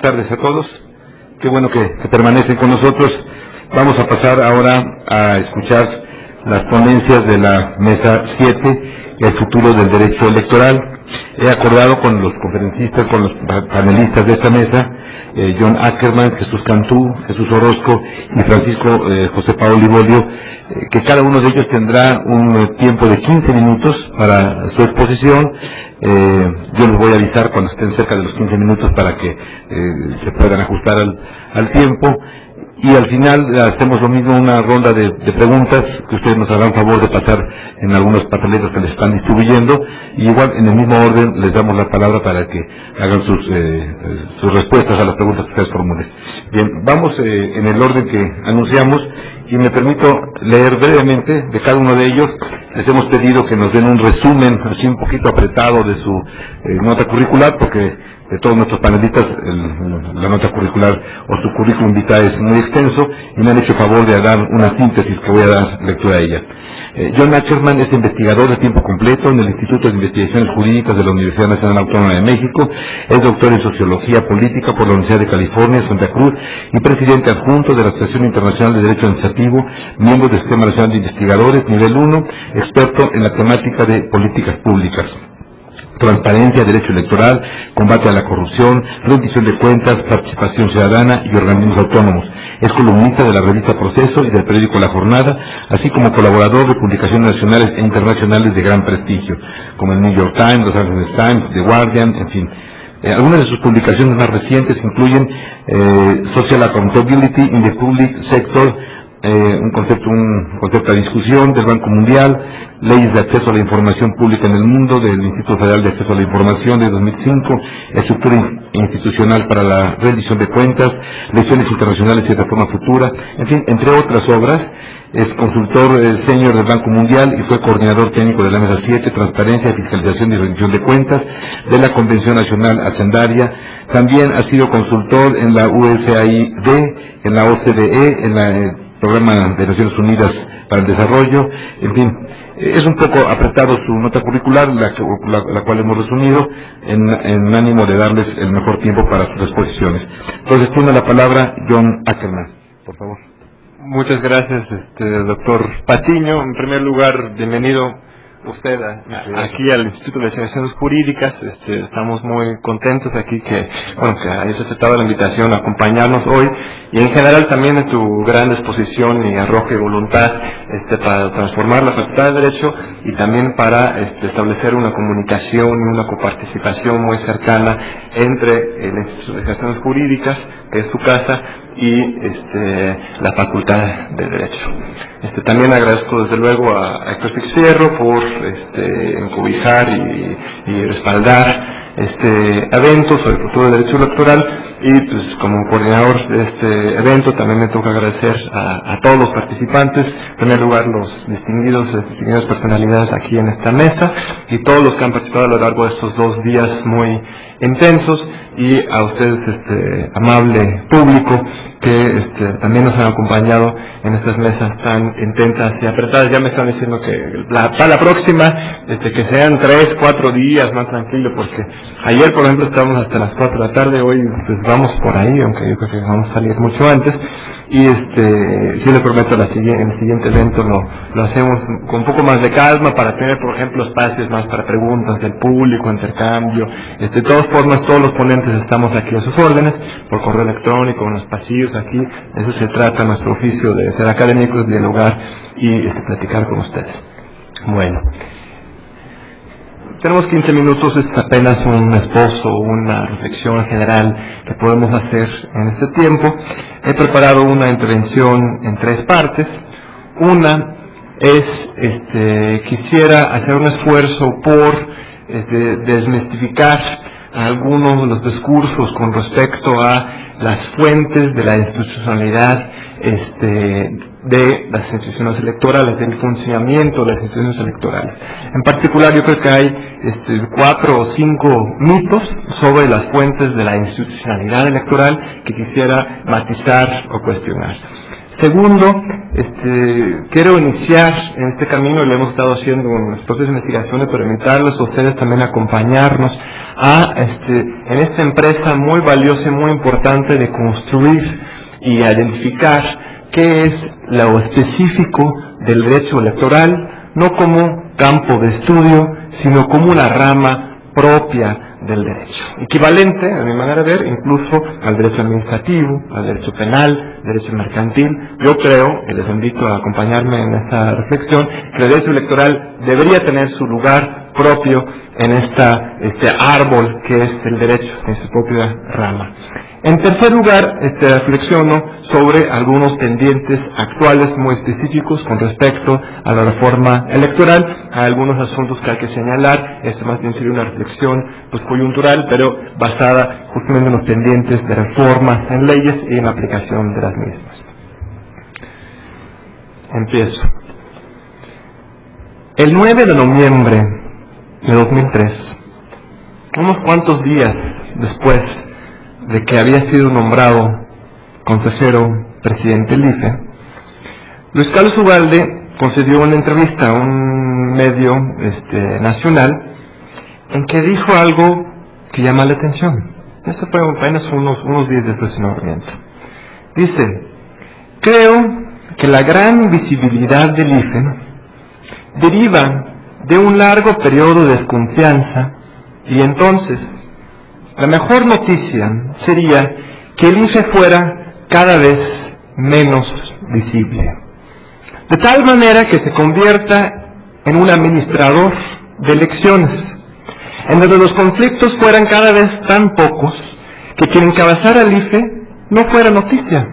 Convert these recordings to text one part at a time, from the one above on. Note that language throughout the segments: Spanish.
tardes a todos. Qué bueno que permanecen con nosotros. Vamos a pasar ahora a escuchar las ponencias de la Mesa 7, el futuro del derecho electoral. He acordado con los conferencistas, con los panelistas de esta mesa, John Ackerman, Jesús Cantú, Jesús Orozco y Francisco José Paoli Bolio, que cada uno de ellos tendrá un tiempo de 15 minutos para su exposición. Yo les voy a avisar cuando estén cerca de los 15 minutos para que se puedan ajustar al tiempo. Y al final hacemos lo mismo, una ronda de preguntas que ustedes nos harán favor de pasar en algunos papeletos que les están distribuyendo, y igual en el mismo orden les damos la palabra para que hagan sus respuestas a las preguntas que ustedes formulen. Bien, vamos en el orden que anunciamos, y me permito leer brevemente de cada uno de ellos. Les hemos pedido que nos den un resumen así un poquito apretado de su nota curricular, porque de todos nuestros panelistas la nota curricular o su currículum vitae es muy extenso, y me han hecho favor de dar una síntesis que voy a dar lectura a ella. John Ackerman es investigador de tiempo completo en el Instituto de Investigaciones Jurídicas de la Universidad Nacional Autónoma de México, es doctor en Sociología Política por la Universidad de California, Santa Cruz, y presidente adjunto de la Asociación Internacional de Derecho Administrativo, miembro del Sistema Nacional de Investigadores, nivel 1, experto en la temática de políticas públicas, transparencia, derecho electoral, combate a la corrupción, rendición de cuentas, participación ciudadana y organismos autónomos. Es columnista de la revista Proceso y del periódico La Jornada, así como colaborador de publicaciones nacionales e internacionales de gran prestigio, como el New York Times, Los Angeles Times, The Guardian, en fin. Algunas de sus publicaciones más recientes incluyen Social Accountability in the Public Sector, un concepto a discusión del Banco Mundial, Leyes de Acceso a la Información Pública en el Mundo del Instituto Federal de Acceso a la Información de 2005, Estructura Institucional para la Rendición de Cuentas, Lecciones Internacionales y Reforma Futura, en fin, entre otras obras. Es consultor senior del Banco Mundial y fue coordinador técnico de la Mesa 7, Transparencia, Fiscalización y Rendición de Cuentas, de la Convención Nacional Hacendaria. También ha sido consultor en la USAID, en la OCDE, en la Programa de Naciones Unidas para el Desarrollo. En fin, es un poco apretado su nota curricular, la cual hemos resumido en ánimo de darles el mejor tiempo para sus exposiciones. Entonces tiene la palabra John Ackerman, por favor. Muchas gracias, doctor Patiño. En primer lugar, bienvenido usted aquí al Instituto de Investigaciones Jurídicas. Estamos muy contentos aquí que hayas aceptado la invitación a acompañarnos hoy, y en general también en tu gran exposición y arrojo y voluntad para transformar la Facultad de Derecho, y también para establecer una comunicación y una coparticipación muy cercana entre el Instituto de Investigaciones Jurídicas, que es tu casa, y la Facultad de Derecho. También agradezco desde luego a Héctor Fierro por encobijar y respaldar este evento sobre el futuro del derecho electoral, y pues como coordinador de este evento también me toca agradecer a todos los participantes, en primer lugar las distinguidas personalidades aquí en esta mesa, y todos los que han participado a lo largo de estos 2 días muy intensos, y a ustedes, amable público, que también nos han acompañado en estas mesas tan intensas y apretadas. Ya me están diciendo que para la próxima, que sean 3, 4 días más tranquilo, porque ayer, por ejemplo, estábamos hasta las 4 de la tarde, hoy pues vamos por ahí, aunque yo creo que vamos a salir mucho antes. Y sí le prometo en el siguiente evento lo hacemos con un poco más de calma, para tener, por ejemplo, espacios más para preguntas del público, intercambio. De todas formas, todos los ponentes estamos aquí a sus órdenes, por correo electrónico, en los pasillos aquí. Eso se trata, nuestro oficio de ser académicos, dialogar y platicar con ustedes. Bueno, tenemos 15 minutos, es apenas un esbozo, una reflexión general que podemos hacer en este tiempo. He preparado una intervención en 3 partes. Una es, quisiera hacer un esfuerzo por desmistificar algunos de los discursos con respecto a las fuentes de la institucionalidad de las instituciones electorales, del funcionamiento de las instituciones electorales. En particular, yo creo que hay 4 o 5 mitos sobre las fuentes de la institucionalidad electoral que quisiera matizar o cuestionar. Segundo, quiero iniciar en este camino, y lo hemos estado haciendo en las propias investigaciones, pero invitarlos a ustedes también a acompañarnos en esta empresa muy valiosa y muy importante de construir y identificar qué es lo específico del derecho electoral, no como campo de estudio, sino como una rama propia del derecho, equivalente, a mi manera de ver, incluso al derecho administrativo, al derecho penal, derecho mercantil. Yo creo, y les invito a acompañarme en esta reflexión, que el derecho electoral debería tener su lugar propio en este árbol que es el derecho, en su propia rama. En tercer lugar, reflexiono sobre algunos pendientes actuales muy específicos con respecto a la reforma electoral, a algunos asuntos que hay que señalar. Esto más bien sería una reflexión coyuntural, pero basada justamente en los pendientes de reformas en leyes y en la aplicación de las mismas. Empiezo. El 9 de noviembre de 2003, unos cuantos días después de que había sido nombrado consejero presidente del IFE, Luis Carlos Ugalde concedió una entrevista a un medio nacional en que dijo algo que llama la atención. Esto fue apenas unos días después de su nombramiento. Dice: creo que la gran visibilidad del IFE deriva de un largo periodo de desconfianza, y entonces la mejor noticia sería que el IFE fuera cada vez menos visible, de tal manera que se convierta en un administrador de elecciones, en donde los conflictos fueran cada vez tan pocos que quien encabezara el IFE no fuera noticia.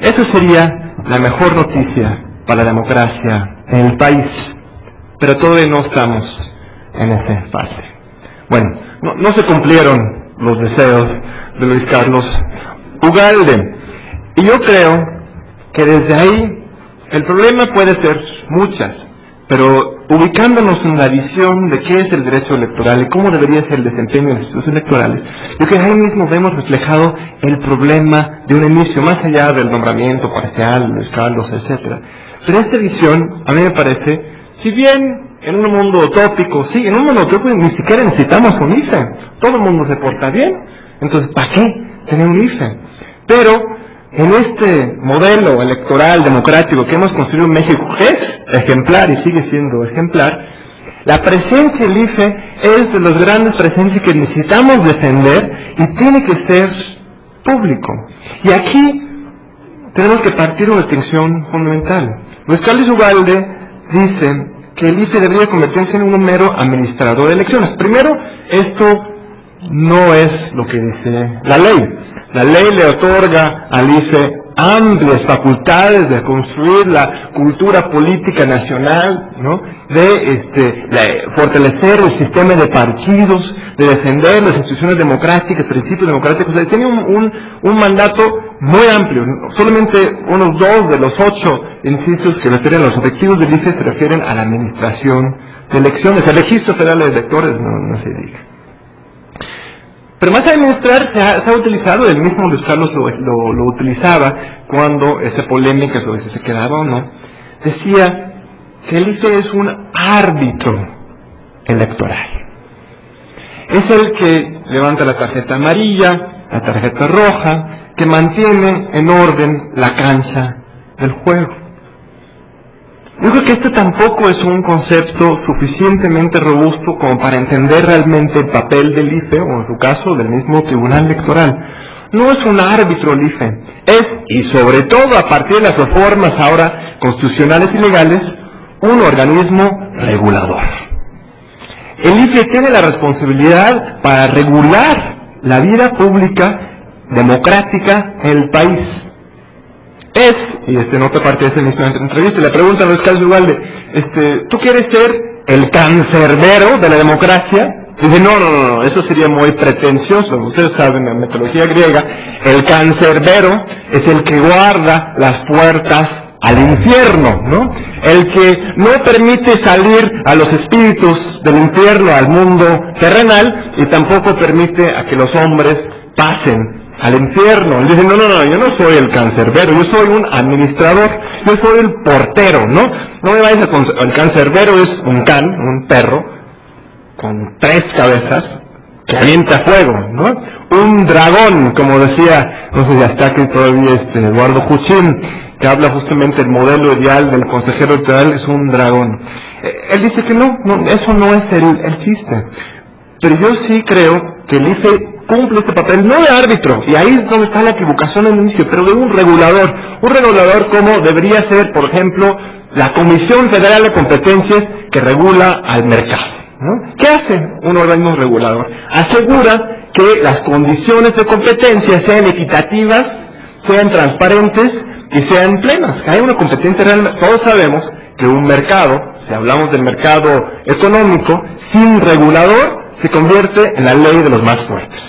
Eso sería la mejor noticia para la democracia en el país, pero todavía no estamos en esa fase. Bueno, no se cumplieron los deseos de Luis Carlos Ugalde, y yo creo que desde ahí el problema puede ser muchas, pero ubicándonos en la visión de qué es el derecho electoral y cómo debería ser el desempeño de las instituciones electorales, yo creo que ahí mismo vemos reflejado el problema de un inicio, más allá del nombramiento parcial, Luis Carlos, etcétera. Pero esta visión, a mí me parece, si bien en un mundo utópico, sí, en un mundo utópico ni siquiera necesitamos un IFE, todo el mundo se porta bien, entonces ¿para qué tener un IFE? Pero en este modelo electoral democrático que hemos construido en México, que es ejemplar y sigue siendo ejemplar, la presencia del IFE es de las grandes presencias que necesitamos defender y tiene que ser público. Y aquí tenemos que partir de una distinción fundamental. Luis Carlos Ugalde dice que el IFE debería convertirse en un mero administrador de elecciones. Primero, esto no es lo que dice la ley. La ley le otorga al IFE amplias facultades de construir la cultura política nacional, ¿no? De fortalecer el sistema de partidos, de defender las instituciones democráticas, principios democráticos. Tiene un mandato muy amplio. Solamente unos 2 de los 8 incisos que refieren a los objetivos del IFE se refieren a la administración de elecciones. El registro federal de electores no se diga. Pero más a administrar se ha utilizado, el mismo Luis Carlos lo utilizaba cuando esa polémica sobre si se quedaba o no, decía que el IFE es un árbitro electoral. Es el que levanta la tarjeta amarilla, la tarjeta roja, que mantiene en orden la cancha del juego. Yo creo que este tampoco es un concepto suficientemente robusto como para entender realmente el papel del IFE, o en su caso del mismo Tribunal Electoral. No es un árbitro el IFE, es, y sobre todo a partir de las reformas ahora constitucionales y legales, un organismo regulador. El IFE tiene la responsabilidad para regular la vida pública democrática en el país. Y en otra parte de esa misma entrevista le preguntan a Luis Carlos Ugalde, ¿tú quieres ser el cancerbero de la democracia? Dice, no, eso sería muy pretencioso. Ustedes saben, en la mitología griega, el cancerbero es el que guarda las puertas al infierno, ¿no? El que no permite salir a los espíritus del infierno al mundo terrenal, y tampoco permite a que los hombres pasen al infierno. Él dice, no, yo no soy el cancerbero, yo soy un administrador, yo soy el portero, ¿no? No me vayas el cancerbero es un can, un perro, con 3 cabezas, que avienta fuego, ¿no? Un dragón, como decía, no sé si está aquí todavía Eduardo Juchín, que habla justamente del modelo ideal del consejero electoral, es un dragón. Él dice que no, eso no es el chiste. Pero yo sí creo que el IFE cumple este papel, no de árbitro, y ahí es donde está la equivocación en el inicio, pero de un regulador como debería ser, por ejemplo, la Comisión Federal de Competencias que regula al mercado, ¿no? ¿Qué hace un organismo regulador? Asegura que las condiciones de competencia sean equitativas, sean transparentes y sean plenas, que haya una competencia real. Todos sabemos que un mercado, si hablamos del mercado económico, sin regulador se convierte en la ley de los más fuertes.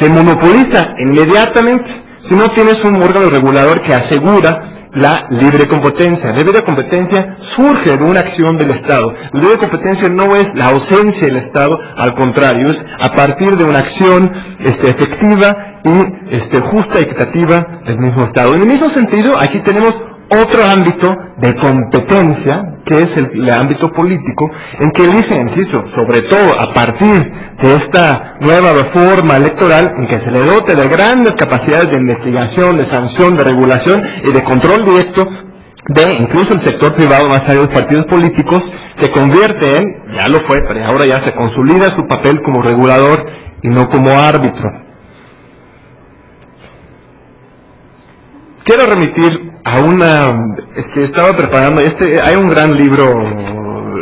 Se monopoliza inmediatamente si no tienes un órgano regulador que asegura la libre competencia. La libre competencia surge de una acción del Estado. La libre competencia no es la ausencia del Estado, al contrario, es a partir de una acción efectiva y justa y equitativa del mismo Estado. En el mismo sentido, aquí tenemos otro ámbito de competencia, que es el ámbito político, en que dice, insisto, sobre todo a partir de esta nueva reforma electoral, en que se le dote de grandes capacidades de investigación, de sanción, de regulación y de control directo de incluso el sector privado más allá de los partidos políticos, se convierte en, ya lo fue, pero ahora ya se consolida su papel como regulador y no como árbitro. Quiero remitir a estaba preparando, hay un gran libro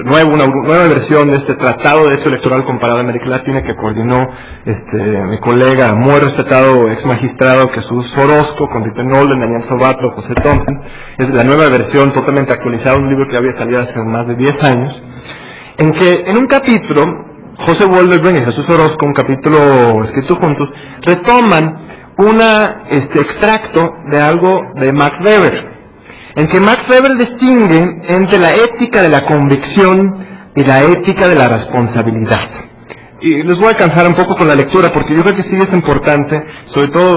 nuevo, una nueva versión de este Tratado de Derecho Electoral Comparado de América Latina que coordinó mi colega, muy respetado ex magistrado Jesús Orozco, con Dieter Nolen, Daniel Sobatlo, José Thompson. Es la nueva versión totalmente actualizada, un libro que había salido hace más de 10 años, en que en un capítulo, José Wolleben y Jesús Orozco, un capítulo escrito juntos, retoman extracto de algo de Max Weber, en que Max Weber distingue entre la ética de la convicción y la ética de la responsabilidad. Y les voy a alcanzar un poco con la lectura, porque yo creo que sí es importante, sobre todo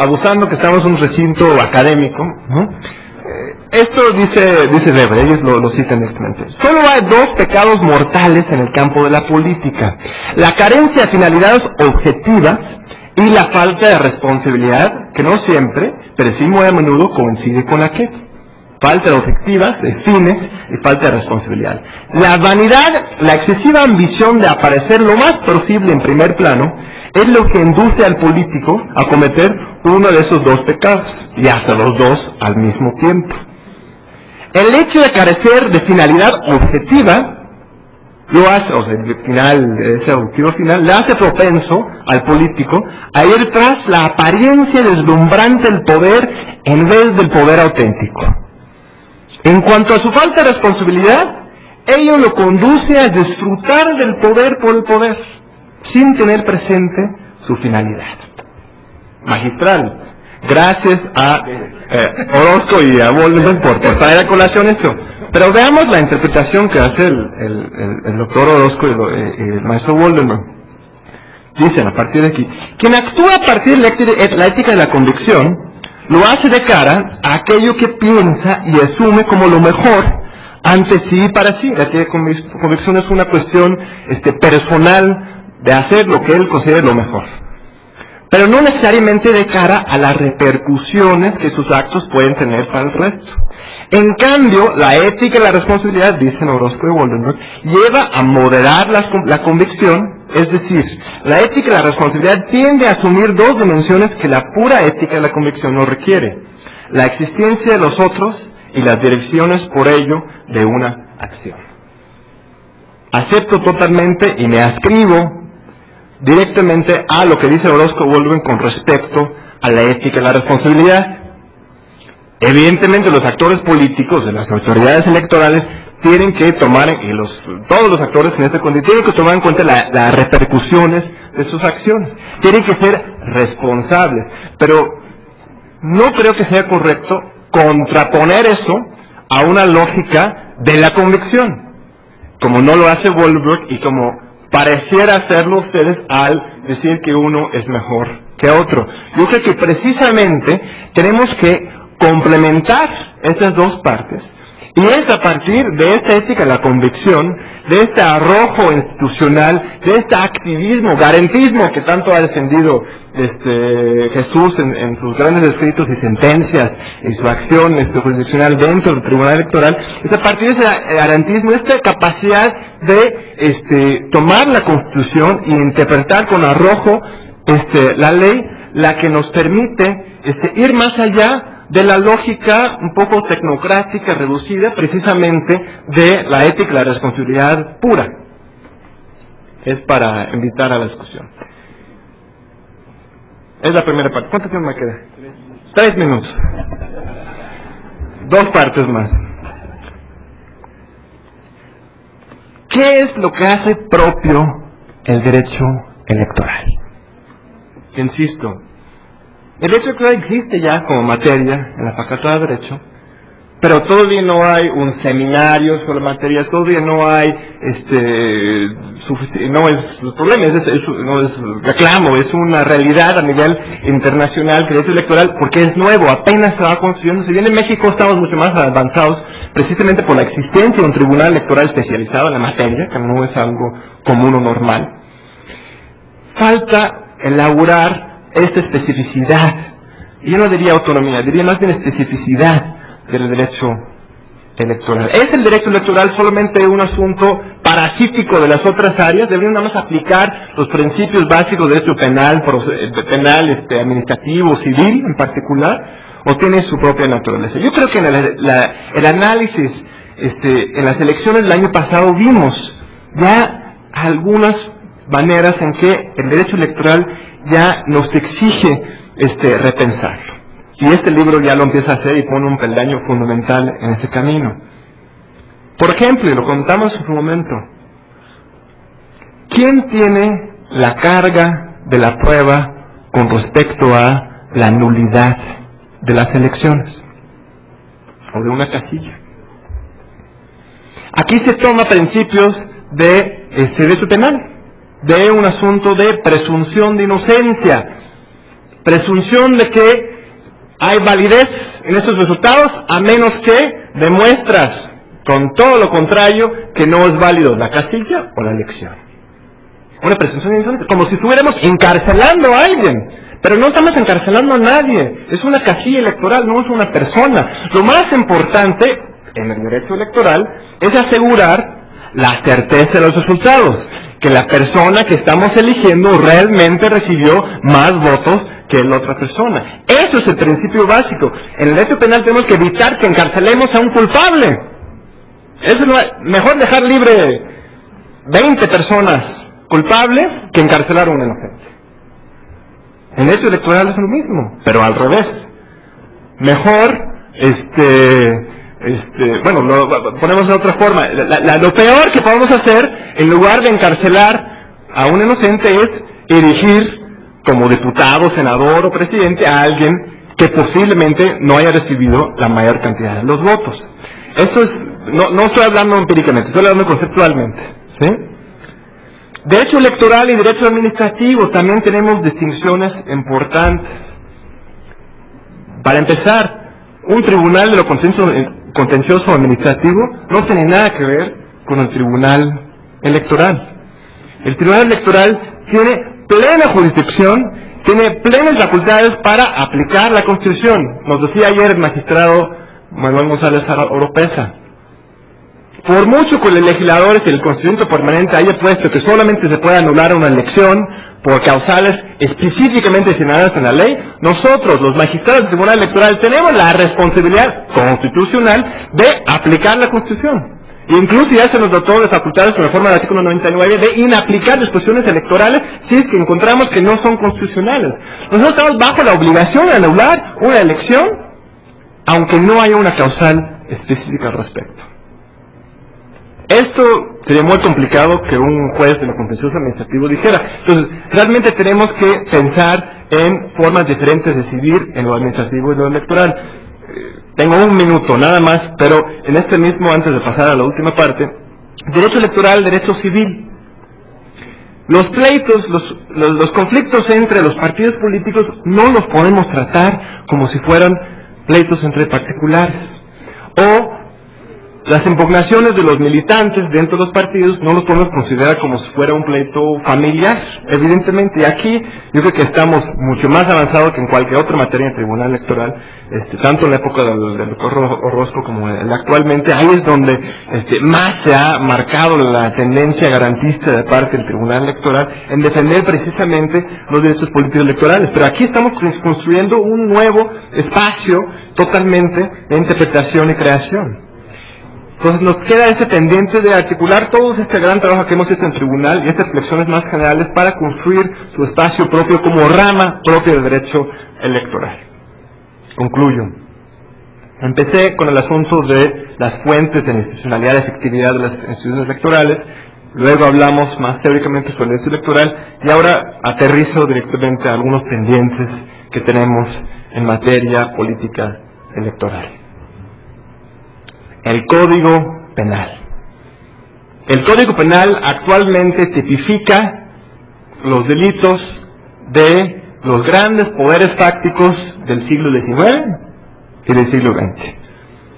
abusando que estamos en un recinto académico, ¿no? Esto dice Weber, ellos lo citan directamente. Solo hay 2 pecados mortales en el campo de la política: la carencia de finalidades objetivas y la falta de responsabilidad, que no siempre, pero sí muy a menudo coincide con la que falta de objetivas, de fines y falta de responsabilidad. La vanidad, la excesiva ambición de aparecer lo más posible en primer plano, es lo que induce al político a cometer uno de esos 2 pecados, y hasta los 2 al mismo tiempo. El hecho de carecer de finalidad objetiva lo hace, ese objetivo final, le hace propenso al político a ir tras la apariencia deslumbrante del poder en vez del poder auténtico. En cuanto a su falta de responsabilidad, ello lo conduce a disfrutar del poder por el poder, sin tener presente su finalidad. Magistral. Gracias a Orozco y a Wolleben por traer a colación esto. Pero veamos la interpretación que hace el doctor Orozco y el maestro Wolleben. Dicen a partir de aquí: quien actúa a partir de la ética de la convicción, lo hace de cara a aquello que piensa y asume como lo mejor ante sí y para sí. La ética de convicción es una cuestión personal de hacer lo que él considera lo mejor, pero no necesariamente de cara a las repercusiones que sus actos pueden tener para el resto. En cambio, la ética y la responsabilidad, dicen Orozco y Wolleben, lleva a moderar la convicción, es decir, la ética y la responsabilidad tiende a asumir 2 dimensiones que la pura ética y la convicción no requiere: la existencia de los otros y las direcciones por ello de una acción. Acepto totalmente y me ascribo directamente a lo que dice Orozco y Wolleben con respecto a la ética y la responsabilidad. Evidentemente los actores políticos de las autoridades electorales tienen que tomar, todos los actores en este contexto tienen que tomar en cuenta las repercusiones de sus acciones, tienen que ser responsables, pero no creo que sea correcto contraponer eso a una lógica de la convicción, como no lo hace Wolleben y como pareciera hacerlo ustedes al decir que uno es mejor que otro. Yo creo que precisamente tenemos que complementar estas dos partes, y es a partir de esta ética de la convicción, de este arrojo institucional, de este activismo, garantismo que tanto ha defendido Jesús en sus grandes escritos y sentencias, y su acción jurisdiccional dentro del Tribunal Electoral, es a partir de ese garantismo, esta capacidad de tomar la Constitución y interpretar con arrojo la ley, la que nos permite ir más allá de la lógica un poco tecnocrática, reducida, precisamente de la ética y la responsabilidad pura. Es para invitar a la discusión. Es la primera parte. ¿Cuánto tiempo me queda? 3 minutos. 2 partes más. ¿Qué es lo que hace propio el derecho electoral? Insisto, el derecho electoral existe ya como materia en la Facultad de Derecho, pero todavía no hay un seminario sobre la materia, todavía no hay no es el problema, no es reclamo, es una realidad a nivel internacional que el derecho electoral, porque es nuevo, apenas se va construyendo. Si bien en México estamos mucho más avanzados, precisamente por la existencia de un tribunal electoral especializado en la materia, que no es algo común o normal, falta elaborar esta especificidad, y yo no diría autonomía, diría más bien especificidad del derecho electoral. ¿Es el derecho electoral solamente un asunto parasítico de las otras áreas? ¿Deberían nada más aplicar los principios básicos de derecho penal, administrativo, civil en particular, o tiene su propia naturaleza? Yo creo que en el análisis, en las elecciones del año pasado vimos ya algunas maneras en que el derecho electoral ya nos exige repensarlo. Y este libro ya lo empieza a hacer y pone un peldaño fundamental en ese camino. Por ejemplo, y lo contamos en su momento, ¿quién tiene la carga de la prueba con respecto a la nulidad de las elecciones o de una casilla? Aquí se toma principios de derecho penal, de un asunto de presunción de inocencia, presunción de que hay validez en estos resultados, a menos que demuestras con todo lo contrario que no es válido la casilla o la elección. Una presunción de inocencia, como si estuviéramos encarcelando a alguien, pero no estamos encarcelando a nadie, es una casilla electoral, no es una persona. Lo más importante en el derecho electoral es asegurar la certeza de los resultados, que la persona que estamos eligiendo realmente recibió más votos que la otra persona. Eso es el principio básico. En el derecho penal tenemos que evitar que encarcelemos a un culpable. Eso no es, mejor dejar libre 20 personas culpables que encarcelar a un inocente. En el derecho electoral es lo mismo, pero al revés. Mejor, bueno, lo ponemos de otra forma. Lo peor que podemos hacer, en lugar de encarcelar a un inocente, es elegir como diputado, senador o presidente a alguien que posiblemente no haya recibido la mayor cantidad de los votos. Eso es, no estoy hablando empíricamente, estoy hablando conceptualmente, ¿sí? Derecho electoral y derecho administrativo también tenemos distinciones importantes. Para empezar, un tribunal de lo contencioso administrativo no tiene nada que ver con el tribunal electoral. El tribunal electoral tiene plena jurisdicción, tiene plenas facultades para aplicar la Constitución. Nos decía ayer el magistrado Manuel González Oropesa, por mucho que los legisladores y el constituyente permanente haya puesto que solamente se puede anular una elección por causales específicamente señaladas en la ley, nosotros, los magistrados del Tribunal Electoral, tenemos la responsabilidad constitucional de aplicar la Constitución. Incluso ya se nos dotó de facultades con la reforma del artículo 99 de inaplicar disposiciones electorales si es que encontramos que no son constitucionales. Nosotros estamos bajo la obligación de anular una elección, aunque no haya una causal específica al respecto. Esto sería muy complicado que un juez de lo contencioso administrativo dijera. Entonces, realmente tenemos que pensar en formas diferentes de decidir en lo administrativo y lo electoral. Tengo un minuto nada más, pero en este mismo, antes de pasar a la última parte, derecho electoral, derecho civil. Los pleitos, los conflictos entre los partidos políticos no los podemos tratar como si fueran pleitos entre particulares. O las impugnaciones de los militantes dentro de los partidos no los podemos considerar como si fuera un pleito familiar, evidentemente. Y aquí yo creo que estamos mucho más avanzados que en cualquier otra materia en el Tribunal Electoral, tanto en la época del doctor Orozco como actualmente. Ahí es donde más se ha marcado la tendencia garantista de parte del Tribunal Electoral en defender precisamente los derechos políticos electorales. Pero aquí estamos construyendo un nuevo espacio totalmente de interpretación y creación. Entonces nos queda ese pendiente de articular todo este gran trabajo que hemos hecho en el tribunal y estas reflexiones más generales para construir su espacio propio como rama propia del derecho electoral. Concluyo. Empecé con el asunto de las fuentes de la institucionalidad y efectividad de las instituciones electorales, luego hablamos más teóricamente sobre el derecho electoral y ahora aterrizo directamente a algunos pendientes que tenemos en materia política electoral. El Código Penal. El Código Penal actualmente tipifica los delitos de los grandes poderes fácticos del siglo XIX y del siglo XX.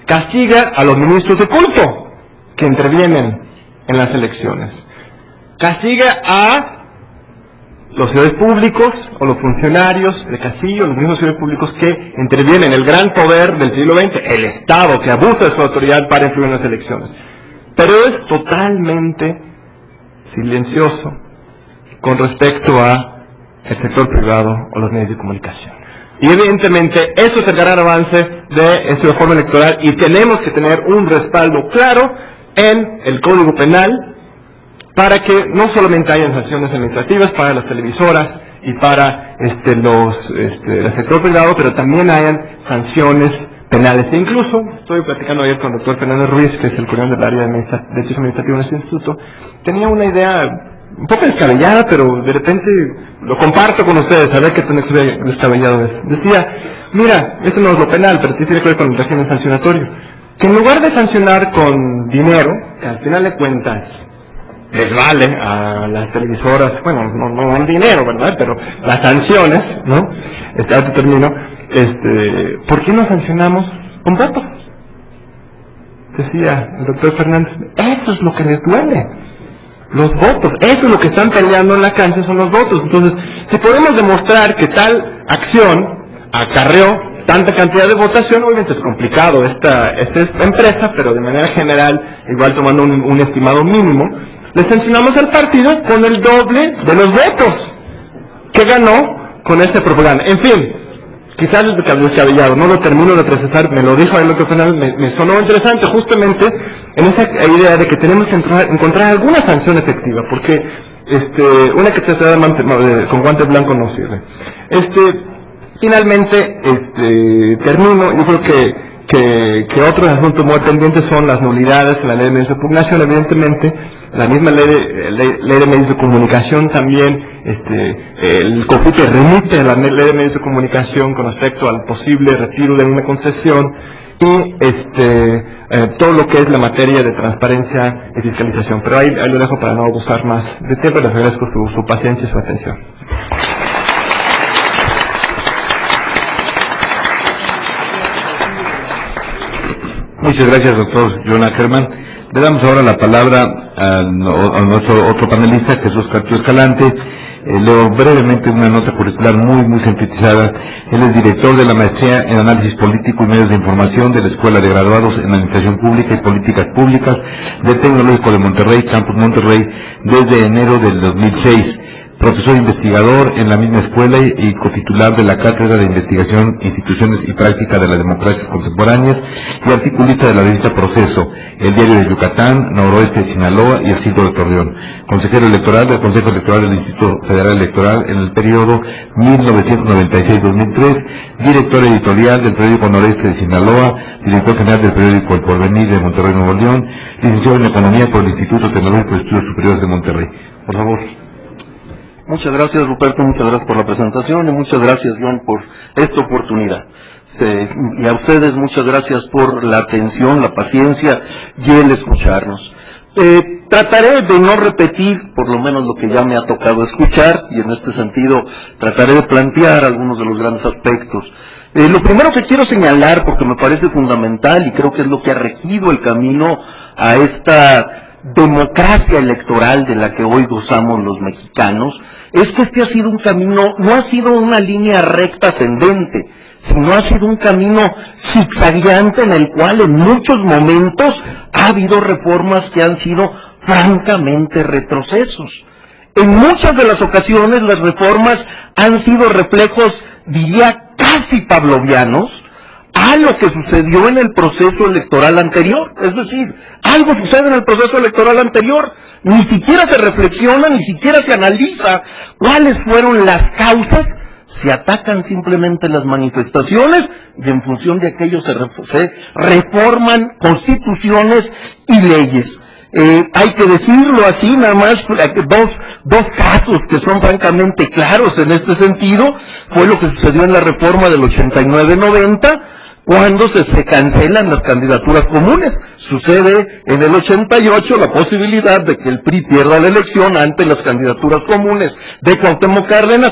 Castiga a los ministros de culto que intervienen en las elecciones. Castiga a los servidores públicos o los funcionarios de Castillo, los mismos servidores públicos que intervienen en el gran poder del siglo XX, el Estado que abusa de su autoridad para influir en las elecciones. Pero es totalmente silencioso con respecto a el sector privado o los medios de comunicación. Y evidentemente eso es el gran avance de esta reforma electoral y tenemos que tener un respaldo claro en el Código Penal para que no solamente hayan sanciones administrativas para las televisoras y para el sector privado, pero también hayan sanciones penales. E incluso, estoy platicando ayer con el doctor Fernando Ruiz, que es el coordinador del área de Derecho Administrativo en este instituto, tenía una idea un poco descabellada, pero de repente lo comparto con ustedes, a ver qué tan descabellado es. Decía, mira, esto no es lo penal, pero sí tiene que ver con el régimen sancionatorio, que en lugar de sancionar con dinero, que al final de cuentas les vale a las televisoras, bueno, no dan dinero, ¿verdad? Pero las sanciones, ¿no? Ahora termino, ¿por qué no sancionamos con votos? Decía el doctor Fernández, eso es lo que les duele, los votos, eso es lo que están peleando en la cancha, son los votos. Entonces, si podemos demostrar que tal acción acarreó tanta cantidad de votación, obviamente es complicado esta empresa, pero de manera general, igual tomando un estimado mínimo, le sancionamos al partido con el doble de los votos que ganó con esta propaganda. En fin, quizás es descabellado, no lo termino de procesar, me lo dijo el doctor Fernández, me sonó interesante justamente en esa idea de que tenemos que encontrar alguna sanción efectiva, porque una que se da con guantes blancos no sirve. Finalmente, termino, yo creo que otros asuntos muy pendientes son las nulidades en la ley de medios de impugnación, evidentemente, la misma ley de medios de comunicación también, el COFUTE remite a la ley de medios de comunicación con respecto al posible retiro de una concesión y todo lo que es la materia de transparencia y fiscalización. Pero ahí lo dejo para no abusar más de tiempo. Les agradezco su paciencia y su atención. Muchas gracias, doctor John Ackerman. Le damos ahora la palabra a nuestro otro panelista, Jesús Castillo Escalante. Leo brevemente una nota curricular muy sintetizada. Él es director de la maestría en análisis político y medios de información de la Escuela de Graduados en Administración Pública y Políticas Públicas del Tecnológico de Monterrey, Campus Monterrey, desde enero del 2006. Profesor investigador en la misma escuela y cotitular de la Cátedra de Investigación, Instituciones y Práctica de las Democracias Contemporáneas y articulista de la revista Proceso, el Diario de Yucatán, Noroeste de Sinaloa y el Siglo de Torreón. Consejero electoral del Consejo Electoral del Instituto Federal Electoral en el periodo 1996-2003, director editorial del periódico Noroeste de Sinaloa, director general del periódico El Porvenir de Monterrey, Nuevo León, licenciado en Economía por el Instituto Tecnológico de Estudios Superiores de Monterrey. Por favor. Muchas gracias, Ruperto, muchas gracias por la presentación y muchas gracias, John, por esta oportunidad. Y a ustedes muchas gracias por la atención, la paciencia y el escucharnos. Trataré de no repetir, por lo menos lo que ya me ha tocado escuchar, y en este sentido trataré de plantear algunos de los grandes aspectos. Lo primero que quiero señalar, porque me parece fundamental y creo que es lo que ha regido el camino a esta democracia electoral de la que hoy gozamos los mexicanos, es que este ha sido un camino, no ha sido una línea recta ascendente, sino ha sido un camino zigzagueante en el cual en muchos momentos ha habido reformas que han sido francamente retrocesos. En muchas de las ocasiones las reformas han sido reflejos, diría, casi pavlovianos a lo que sucedió en el proceso electoral anterior. Es decir, algo sucede en el proceso electoral anterior, ni siquiera se reflexiona, ni siquiera se analiza cuáles fueron las causas, se atacan simplemente las manifestaciones y en función de aquello se reforman constituciones y leyes. Hay que decirlo así, nada más, dos casos que son francamente claros en este sentido, fue lo que sucedió en la reforma del 89-90, cuando se cancelan las candidaturas comunes. Sucede en el 88 la posibilidad de que el PRI pierda la elección ante las candidaturas comunes de Cuauhtémoc Cárdenas,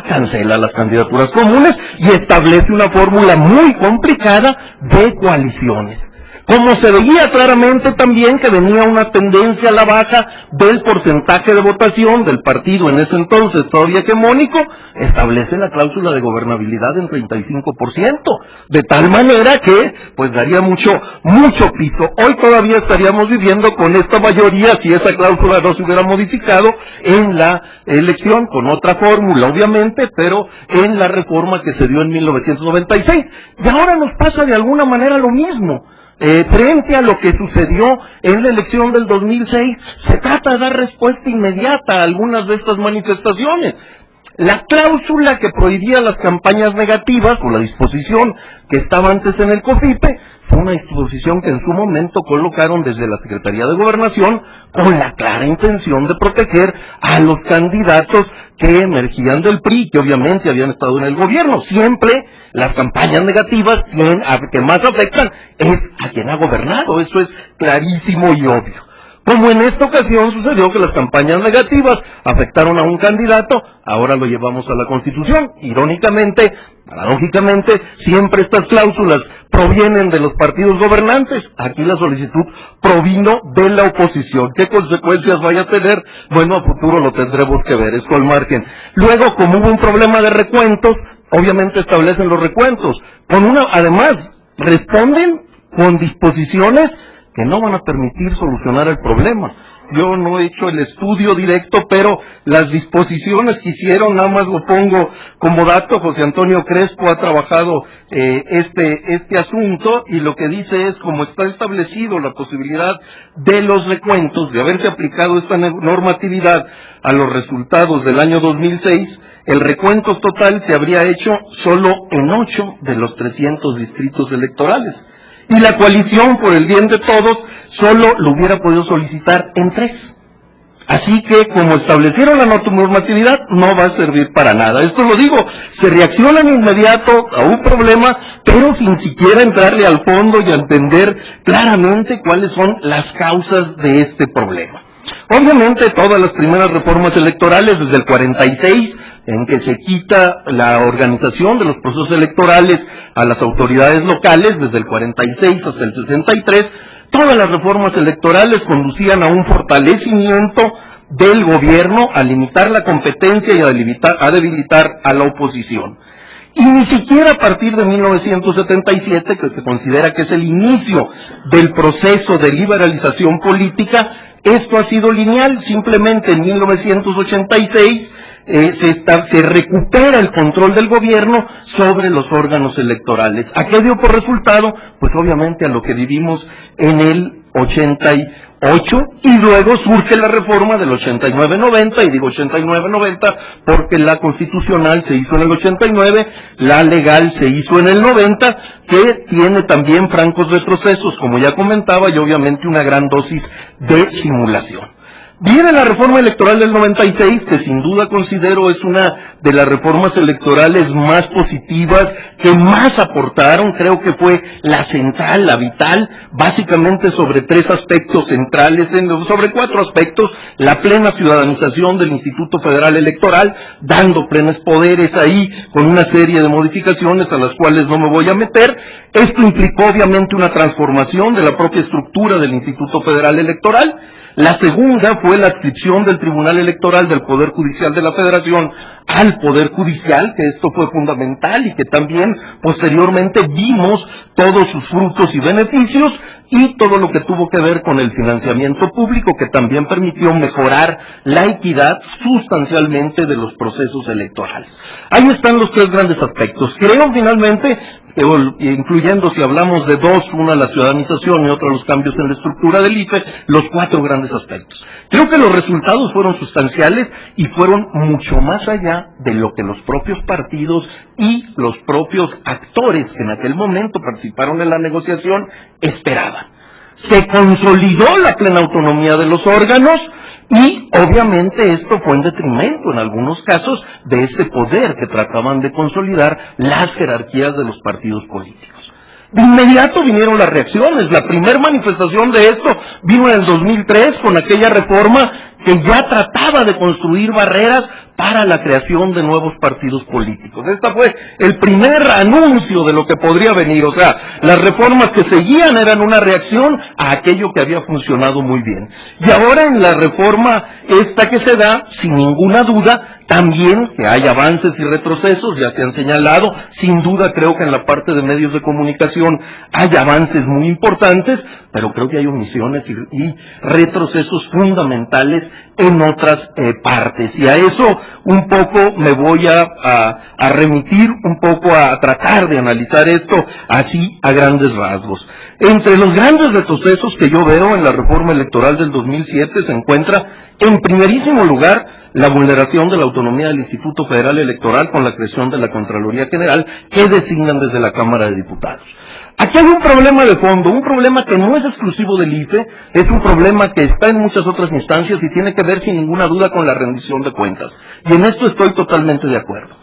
cancela las candidaturas comunes y establece una fórmula muy complicada de coaliciones. Como se veía claramente también que venía una tendencia a la baja del porcentaje de votación del partido en ese entonces todavía hegemónico, establece la cláusula de gobernabilidad en 35%, de tal manera que pues daría mucho piso. Hoy todavía estaríamos viviendo con esta mayoría si esa cláusula no se hubiera modificado en la elección, con otra fórmula obviamente, pero en la reforma que se dio en 1996. Y ahora nos pasa de alguna manera lo mismo. Frente a lo que sucedió en la elección del 2006, se trata de dar respuesta inmediata a algunas de estas manifestaciones. La cláusula que prohibía las campañas negativas, o la disposición que estaba antes en el COFIPE, fue una disposición que en su momento colocaron desde la Secretaría de Gobernación con la clara intención de proteger a los candidatos que emergían del PRI, que obviamente habían estado en el gobierno. Siempre las campañas negativas que más afectan es a quien ha gobernado, eso es clarísimo y obvio. Como en esta ocasión sucedió que las campañas negativas afectaron a un candidato, ahora lo llevamos a la Constitución. Irónicamente, paradójicamente, siempre estas cláusulas provienen de los partidos gobernantes. Aquí la solicitud provino de la oposición. ¿Qué consecuencias vaya a tener? Bueno, a futuro lo tendremos que ver, esto al margen. Luego, como hubo un problema de recuentos, obviamente establecen los recuentos. Además, responden con disposiciones que no van a permitir solucionar el problema. Yo no he hecho el estudio directo, pero las disposiciones que hicieron, nada más lo pongo como dato, José Antonio Crespo ha trabajado este asunto, y lo que dice es, como está establecido la posibilidad de los recuentos, de haberse aplicado esta normatividad a los resultados del año 2006, el recuento total se habría hecho solo en 8 de los 300 distritos electorales. Y la coalición por el bien de todos solo lo hubiera podido solicitar en 3. Así que, como establecieron la normatividad, no va a servir para nada. Esto lo digo, se reacciona de inmediato a un problema, pero sin siquiera entrarle al fondo y a entender claramente cuáles son las causas de este problema. Obviamente, todas las primeras reformas electorales, desde el 46, en que se quita la organización de los procesos electorales a las autoridades locales, desde el 46 hasta el 63, todas las reformas electorales conducían a un fortalecimiento del gobierno, a limitar la competencia y a debilitar a la oposición. Y ni siquiera a partir de 1977, que se considera que es el inicio del proceso de liberalización política, esto ha sido lineal. Simplemente en 1986 se recupera el control del gobierno sobre los órganos electorales. ¿A qué dio por resultado? Pues obviamente a lo que vivimos en el 88, y luego surge la reforma del 89-90, y digo 89-90 porque la constitucional se hizo en el 89, la legal se hizo en el 90, que tiene también francos retrocesos, como ya comentaba, y obviamente una gran dosis de simulación. Viene la reforma electoral del 96, que sin duda considero es una de las reformas electorales más positivas, que más aportaron. Creo que fue la central, la vital, básicamente sobre 3 aspectos centrales, sobre 4 aspectos: la plena ciudadanización del Instituto Federal Electoral, dando plenos poderes ahí, con una serie de modificaciones a las cuales no me voy a meter. Esto implicó obviamente una transformación de la propia estructura del Instituto Federal Electoral. La segunda fue la adscripción del Tribunal Electoral del Poder Judicial de la Federación al Poder Judicial, que esto fue fundamental y que también posteriormente vimos todos sus frutos y beneficios, y todo lo que tuvo que ver con el financiamiento público, que también permitió mejorar la equidad sustancialmente de los procesos electorales. Ahí están los 3 grandes aspectos. Creo finalmente, incluyendo, si hablamos de 2, una la ciudadanización y otra los cambios en la estructura del IFE, los 4 grandes aspectos. Creo que los resultados fueron sustanciales y fueron mucho más allá de lo que los propios partidos y los propios actores que en aquel momento participaron en la negociación esperaban. Se consolidó la plena autonomía de los órganos y obviamente esto fue en detrimento en algunos casos de ese poder que trataban de consolidar las jerarquías de los partidos políticos. De inmediato vinieron las reacciones. La primera manifestación de esto vino en el 2003 con aquella reforma que ya trataba de construir barreras para la creación de nuevos partidos políticos. Esta fue el primer anuncio de lo que podría venir. O sea, las reformas que seguían eran una reacción a aquello que había funcionado muy bien. Y ahora en la reforma esta que se da, sin ninguna duda, también que hay avances y retrocesos, ya se han señalado. Sin duda creo que en la parte de medios de comunicación hay avances muy importantes, pero creo que hay omisiones y retrocesos fundamentales en otras partes. Y a eso un poco me voy a remitir, un poco a tratar de analizar esto así a grandes rasgos. Entre los grandes retrocesos que yo veo en la reforma electoral del 2007 se encuentra, en primerísimo lugar, la vulneración de la autonomía del Instituto Federal Electoral con la creación de la Contraloría General que designan desde la Cámara de Diputados. Aquí hay un problema de fondo, un problema que no es exclusivo del IFE, es un problema que está en muchas otras instancias y tiene que ver sin ninguna duda con la rendición de cuentas. Y en esto estoy totalmente de acuerdo.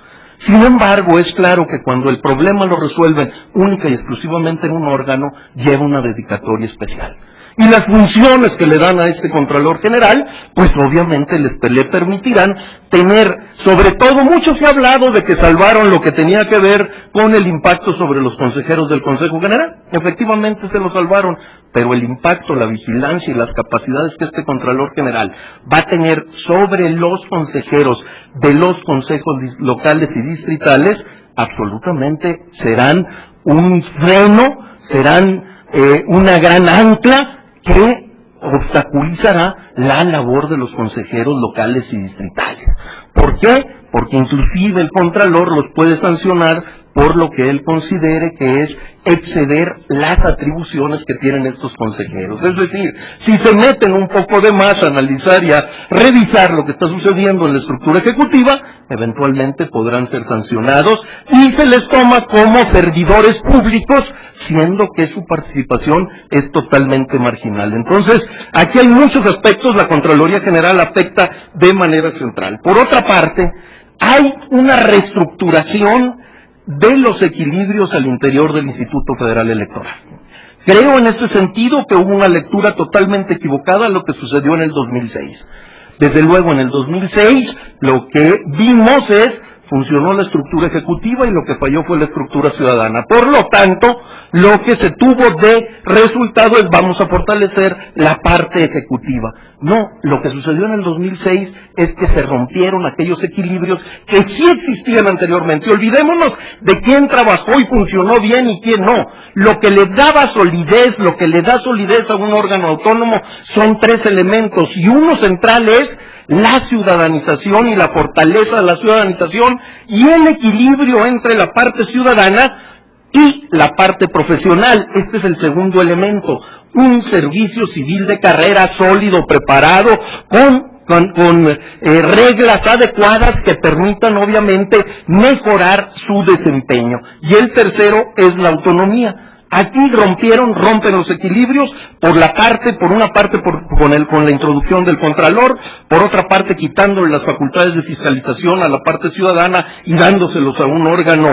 Sin embargo, es claro que cuando el problema lo resuelven única y exclusivamente en un órgano, lleva una dedicatoria especial. Y las funciones que le dan a este Contralor General, pues obviamente le permitirán tener, sobre todo, mucho se ha hablado de que salvaron lo que tenía que ver con el impacto sobre los consejeros del Consejo General. Efectivamente se lo salvaron, pero el impacto, la vigilancia y las capacidades que este Contralor General va a tener sobre los consejeros de los consejos locales y distritales, absolutamente serán un freno, serán una gran ancla que obstaculizará la labor de los consejeros locales y distritales. ¿Por qué? Porque inclusive el Contralor los puede sancionar por lo que él considere que es exceder las atribuciones que tienen estos consejeros. Es decir, si se meten un poco de más a analizar y a revisar lo que está sucediendo en la estructura ejecutiva, eventualmente podrán ser sancionados y se les toma como servidores públicos, siendo que su participación es totalmente marginal. Entonces, aquí hay muchos aspectos, la Contraloría General afecta de manera central. Por otra parte, hay una reestructuración de los equilibrios al interior del Instituto Federal Electoral. Creo en este sentido que hubo una lectura totalmente equivocada a lo que sucedió en el 2006. Desde luego en el 2006 lo que vimos funcionó la estructura ejecutiva y lo que falló fue la estructura ciudadana. Por lo tanto, lo que se tuvo de resultado es vamos a fortalecer la parte ejecutiva. No, lo que sucedió en el 2006 es que se rompieron aquellos equilibrios que sí existían anteriormente. Olvidémonos de quién trabajó y funcionó bien y quién no. Lo que le daba solidez, lo que le da solidez a un órgano autónomo son 3 elementos y uno central es la ciudadanización y la fortaleza de la ciudadanización y el equilibrio entre la parte ciudadana y la parte profesional. Este es el segundo elemento, un servicio civil de carrera sólido, preparado, con reglas adecuadas que permitan obviamente mejorar su desempeño. Y el tercero es la autonomía. Aquí rompen los equilibrios, por una parte con la introducción del Contralor, por otra parte quitándole las facultades de fiscalización a la parte ciudadana y dándoselos a un órgano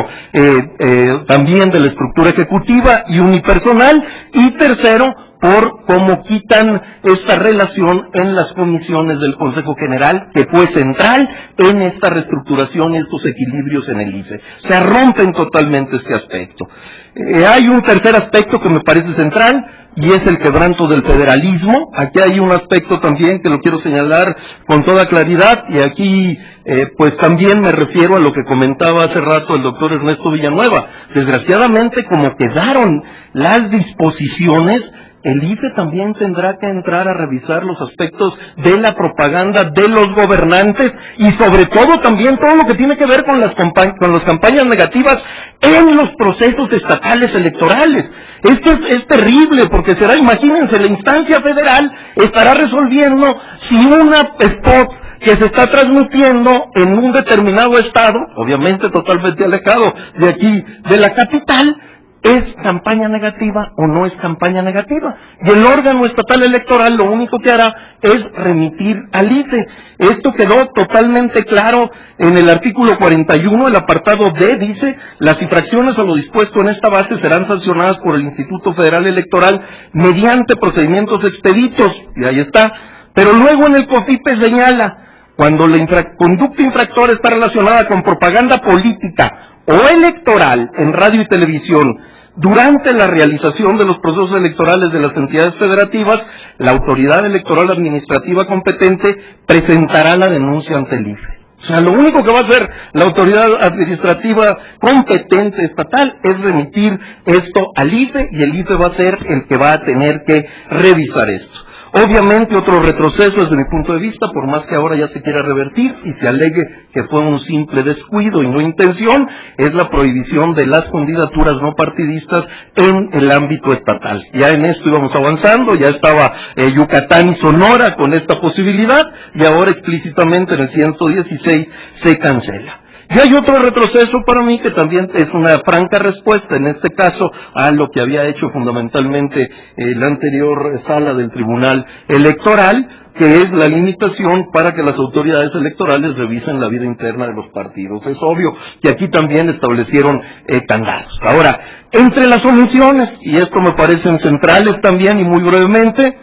también de la estructura ejecutiva y unipersonal, y tercero, por cómo quitan esta relación en las comisiones del Consejo General, que fue central en esta reestructuración y estos equilibrios en el IFE. Se rompen totalmente este aspecto. Hay un tercer aspecto que me parece central, y es el quebranto del federalismo. Aquí hay un aspecto también que lo quiero señalar con toda claridad, y aquí pues también me refiero a lo que comentaba hace rato el doctor Ernesto Villanueva. Desgraciadamente, como quedaron las disposiciones, el IFE también tendrá que entrar a revisar los aspectos de la propaganda de los gobernantes y sobre todo también todo lo que tiene que ver con las campañas negativas en los procesos estatales electorales. Esto es terrible, porque imagínense, la instancia federal estará resolviendo si una spot que se está transmitiendo en un determinado estado, obviamente totalmente alejado de aquí, de la capital, ¿es campaña negativa o no es campaña negativa? Y el órgano estatal electoral lo único que hará es remitir al IFE. Esto quedó totalmente claro en el artículo 41, el apartado D, dice: las infracciones a lo dispuesto en esta base serán sancionadas por el Instituto Federal Electoral mediante procedimientos expeditos, y ahí está. Pero luego en el COFIPE señala: cuando la conducta infractora está relacionada con propaganda política o electoral en radio y televisión durante la realización de los procesos electorales de las entidades federativas, la autoridad electoral administrativa competente presentará la denuncia ante el IFE. O sea, lo único que va a hacer la autoridad administrativa competente estatal es remitir esto al IFE, y el IFE va a ser el que va a tener que revisar esto. Obviamente otro retroceso desde mi punto de vista, por más que ahora ya se quiera revertir y se alegue que fue un simple descuido y no intención, es la prohibición de las candidaturas no partidistas en el ámbito estatal. Ya en esto íbamos avanzando, ya estaba Yucatán y Sonora con esta posibilidad, y ahora explícitamente en el 116 se cancela. Y hay otro retroceso para mí que también es una franca respuesta, en este caso, a lo que había hecho fundamentalmente la anterior sala del Tribunal Electoral, que es la limitación para que las autoridades electorales revisen la vida interna de los partidos. Es obvio que aquí también establecieron candados. Ahora, entre las omisiones, y esto me parecen centrales también y muy brevemente,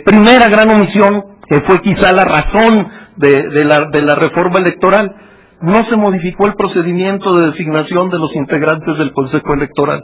primera gran omisión, que fue quizá la razón de la reforma electoral: no se modificó el procedimiento de designación de los integrantes del Consejo Electoral.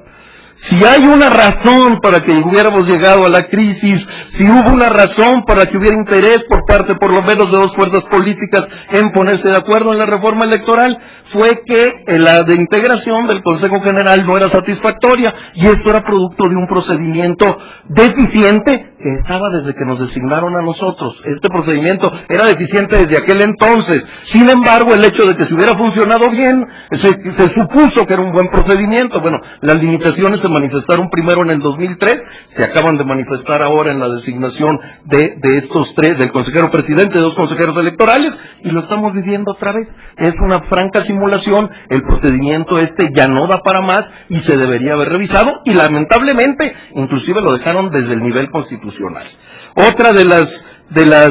Si hay una razón para que hubiéramos llegado a la crisis, si hubo una razón para que hubiera interés por parte por lo menos de dos fuerzas políticas en ponerse de acuerdo en la reforma electoral, fue que la de integración del Consejo General no era satisfactoria, y esto era producto de un procedimiento deficiente que estaba desde que nos designaron a nosotros. Este procedimiento era deficiente desde aquel entonces. Sin embargo, el hecho de que se hubiera funcionado bien, se supuso que era un buen procedimiento. Bueno, las limitaciones se manifestaron primero en el 2003, se acaban de manifestar ahora en la designación de estos tres, del consejero presidente, de dos consejeros electorales, y lo estamos viviendo otra vez. Es una franca simulación, el procedimiento ya no da para más y se debería haber revisado, y lamentablemente inclusive lo dejaron desde el nivel constitucional. Otra de las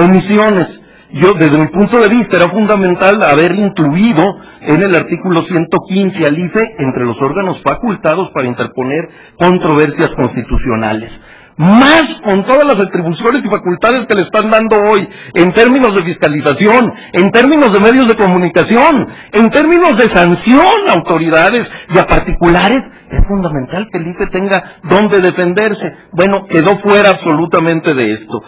omisiones, desde mi punto de vista, era fundamental haber incluido en el artículo 115 al IFE entre los órganos facultados para interponer controversias constitucionales. Más con todas las atribuciones y facultades que le están dando hoy, en términos de fiscalización, en términos de medios de comunicación, en términos de sanción a autoridades y a particulares, es fundamental que el IFE tenga dónde defenderse. Bueno, quedó fuera absolutamente de esto.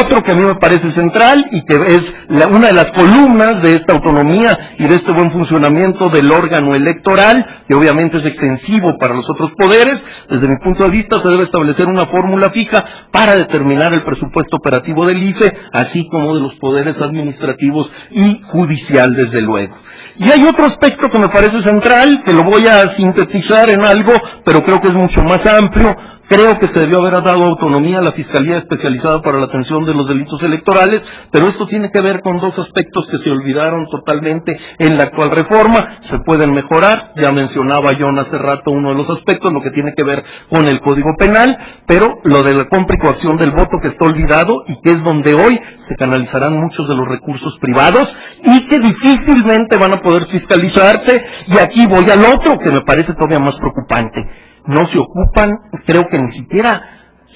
Otro que a mí me parece central y que es una de las columnas de esta autonomía y de este buen funcionamiento del órgano electoral, que obviamente es extensivo para los otros poderes, desde mi punto de vista se debe establecer una fórmula fija para determinar el presupuesto operativo del IFE, así como de los poderes administrativos y judicial, desde luego. Y hay otro aspecto que me parece central, que lo voy a sintetizar en algo, pero creo que es mucho más amplio, Creo que se debió haber dado autonomía a la Fiscalía Especializada para la Atención de los Delitos Electorales, pero esto tiene que ver con dos aspectos que se olvidaron totalmente en la actual reforma. Se pueden mejorar, ya mencionaba John hace rato uno de los aspectos, lo que tiene que ver con el Código Penal, pero lo de la compra y coacción del voto que está olvidado y que es donde hoy se canalizarán muchos de los recursos privados y que difícilmente van a poder fiscalizarse. Y aquí voy al otro que me parece todavía más preocupante. No se ocupan, creo que ni siquiera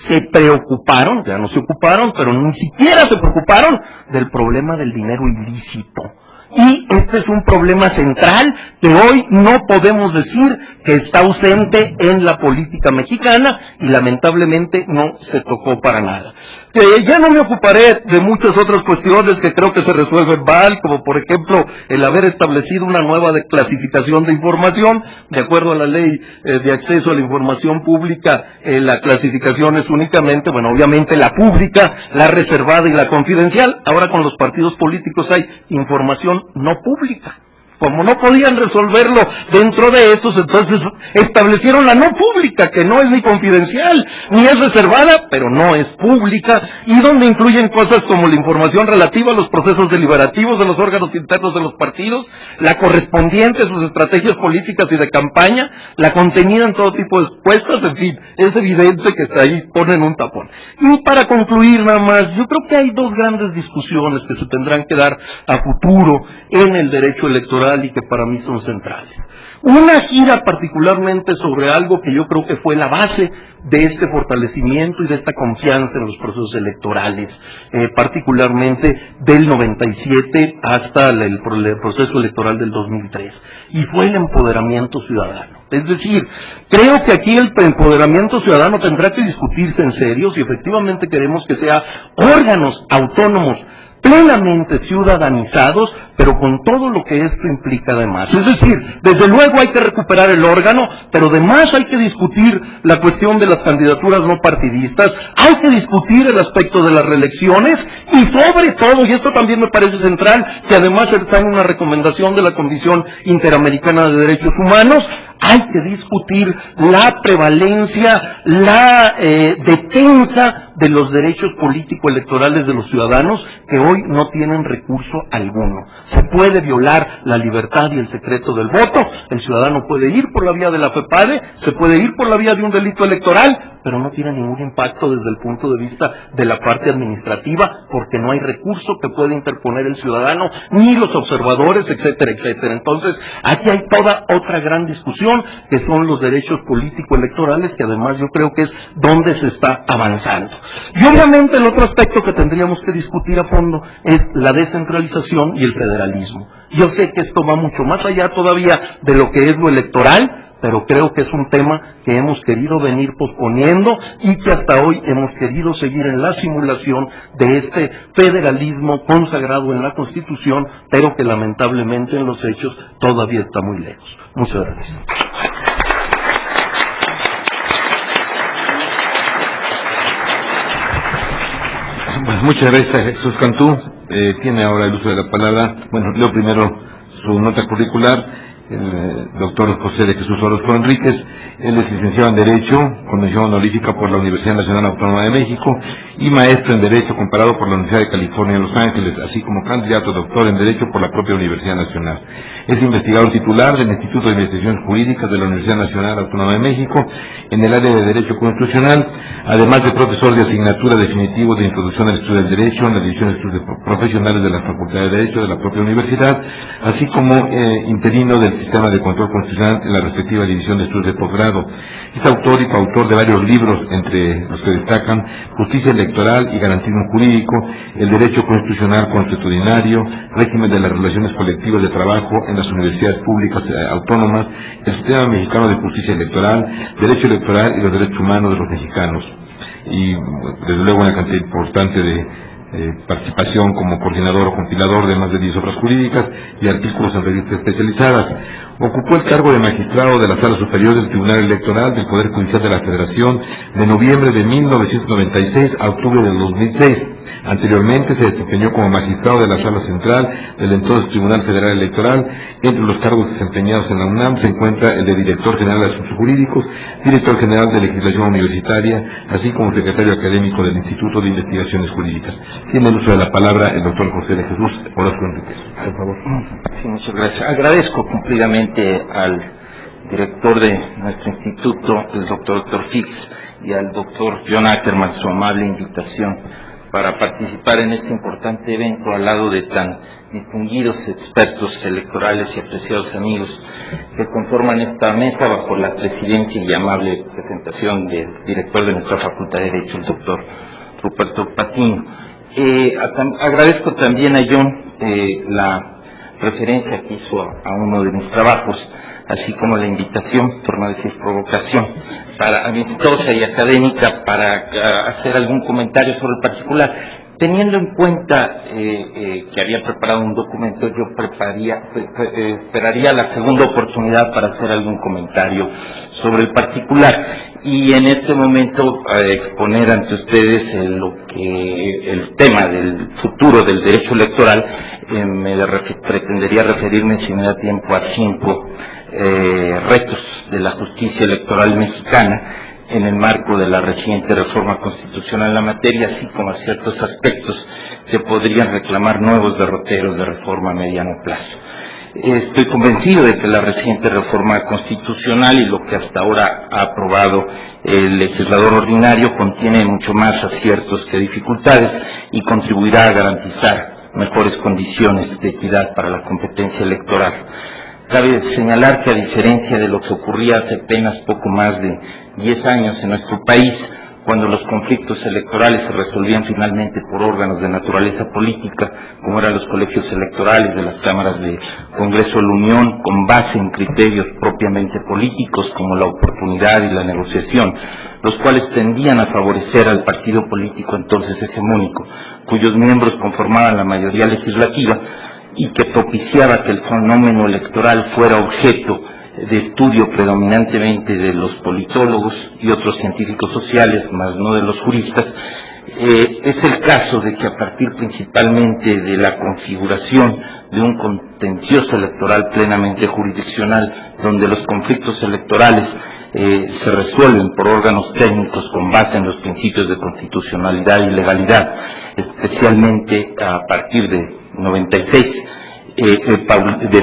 se preocuparon, ya no se ocuparon, pero ni siquiera se preocuparon del problema del dinero ilícito. Y este es un problema central que hoy no podemos decir que está ausente en la política mexicana y lamentablemente no se tocó para nada. Ya no me ocuparé de muchas otras cuestiones que creo que se resuelven mal, como por ejemplo el haber establecido una nueva clasificación de información. De acuerdo a la ley de acceso a la información pública, la clasificación es únicamente, bueno, obviamente la pública, la reservada y la confidencial. Ahora con los partidos políticos hay información no pública. Como no podían resolverlo dentro de estos, entonces establecieron la no pública, que no es ni confidencial, ni es reservada, pero no es pública, y donde incluyen cosas como la información relativa a los procesos deliberativos de los órganos internos de los partidos, la correspondiente a sus estrategias políticas y de campaña, la contenida en todo tipo de encuestas, en fin, es evidente que ahí ponen un tapón. Y para concluir nada más, yo creo que hay dos grandes discusiones que se tendrán que dar a futuro en el derecho electoral y que para mí son centrales. Una gira particularmente sobre algo que yo creo que fue la base de este fortalecimiento y de esta confianza en los procesos electorales, particularmente del 97 hasta el proceso electoral del 2003, y fue el empoderamiento ciudadano. Es decir, creo que aquí el empoderamiento ciudadano tendrá que discutirse en serio si efectivamente queremos que sea órganos autónomos plenamente ciudadanizados, pero con todo lo que esto implica además. Es decir, desde luego hay que recuperar el órgano, pero además hay que discutir la cuestión de las candidaturas no partidistas, hay que discutir el aspecto de las reelecciones y sobre todo, y esto también me parece central, que además está en una recomendación de la Comisión Interamericana de Derechos Humanos, hay que discutir la prevalencia, la defensa de los derechos político-electorales de los ciudadanos que hoy no tienen recurso alguno. Se puede violar la libertad y el secreto del voto, el ciudadano puede ir por la vía de la FEPADE, se puede ir por la vía de un delito electoral, pero no tiene ningún impacto desde el punto de vista de la parte administrativa, porque no hay recurso que pueda interponer el ciudadano, ni los observadores, etcétera, etcétera. Entonces, aquí hay toda otra gran discusión, que son los derechos político-electorales, que además yo creo que es donde se está avanzando. Y obviamente el otro aspecto que tendríamos que discutir a fondo es la descentralización y el federalismo. Yo sé que esto va mucho más allá todavía de lo que es lo electoral, pero creo que es un tema que hemos querido venir posponiendo y que hasta hoy hemos querido seguir en la simulación de este federalismo consagrado en la Constitución, pero que lamentablemente en los hechos todavía está muy lejos. Muchas gracias. Pues muchas gracias, Jesús Cantú. Tiene ahora el uso de la palabra. Bueno, leo primero su nota curricular. El doctor José de Jesús Orozco Enríquez. Él es licenciado en Derecho, con mención honorífica por la Universidad Nacional Autónoma de México y maestro en Derecho comparado por la Universidad de California en Los Ángeles, así como candidato a doctor en Derecho por la propia Universidad Nacional. Es investigador titular del Instituto de Investigaciones Jurídicas de la Universidad Nacional Autónoma de México en el área de Derecho Constitucional, además de profesor de asignatura definitivo de Introducción al Estudio del Derecho en la División de Estudios Profesionales de la Facultad de Derecho de la propia universidad, así como interino del Sistema de Control Constitucional en la respectiva División de Estudios de Posgrado. Es autor y coautor de varios libros, entre los que destacan Justicia Electoral y Garantismo Jurídico, El Derecho Constitucional Consuetudinario, Régimen de las Relaciones Colectivas de Trabajo en las Universidades Públicas Autónomas, el Sistema Mexicano de Justicia Electoral, Derecho Electoral y los Derechos Humanos de los Mexicanos. Y desde luego una cantidad importante de participación como coordinador o compilador de más de 10 obras jurídicas y artículos en revistas especializadas. Ocupó el cargo de magistrado de la Sala Superior del Tribunal Electoral del Poder Judicial de la Federación de noviembre de 1996 a octubre del 2006. Anteriormente se desempeñó como magistrado de la Sala Central del entonces Tribunal Federal Electoral. Entre los cargos desempeñados en la UNAM se encuentra el de Director General de Asuntos Jurídicos, Director General de Legislación Universitaria, así como Secretario Académico del Instituto de Investigaciones Jurídicas. Tiene el uso de la palabra el doctor José de Jesús Orozco Enríquez. Por favor. Sí, muchas gracias. Agradezco cumplidamente al director de nuestro instituto, el doctor Héctor Fix, y al doctor John Ackerman su amable invitación para participar en este importante evento al lado de tan distinguidos expertos electorales y apreciados amigos que conforman esta mesa bajo la presidencia y amable presentación del director de nuestra Facultad de Derecho, el doctor Ruperto Patiño. Agradezco también a John la referencia que hizo a uno de mis trabajos, así como la invitación, por no decir provocación, para amistosa y académica para hacer algún comentario sobre el particular. Teniendo en cuenta que había preparado un documento, yo esperaría la segunda oportunidad para hacer algún comentario sobre el particular y en este momento exponer ante ustedes el tema del futuro del derecho electoral. Pretendería referirme, si me da tiempo, a 5 retos de la justicia electoral mexicana en el marco de la reciente reforma constitucional en la materia, así como a ciertos aspectos que podrían reclamar nuevos derroteros de reforma a mediano plazo. Estoy convencido de que la reciente reforma constitucional y lo que hasta ahora ha aprobado el legislador ordinario contiene mucho más aciertos que dificultades y contribuirá a garantizar mejores condiciones de equidad para la competencia electoral. Cabe señalar que a diferencia de lo que ocurría hace apenas poco más de 10 años en nuestro país, cuando los conflictos electorales se resolvían finalmente por órganos de naturaleza política, como eran los colegios electorales de las cámaras de Congreso de la Unión, con base en criterios propiamente políticos como la oportunidad y la negociación, los cuales tendían a favorecer al partido político entonces hegemónico, cuyos miembros conformaban la mayoría legislativa, y que propiciaba que el fenómeno electoral fuera objeto de estudio predominantemente de los politólogos y otros científicos sociales, más no de los juristas. Es el caso de que a partir principalmente de la configuración de un contencioso electoral plenamente jurisdiccional, donde los conflictos electorales se resuelven por órganos técnicos con base en los principios de constitucionalidad y legalidad, especialmente a partir de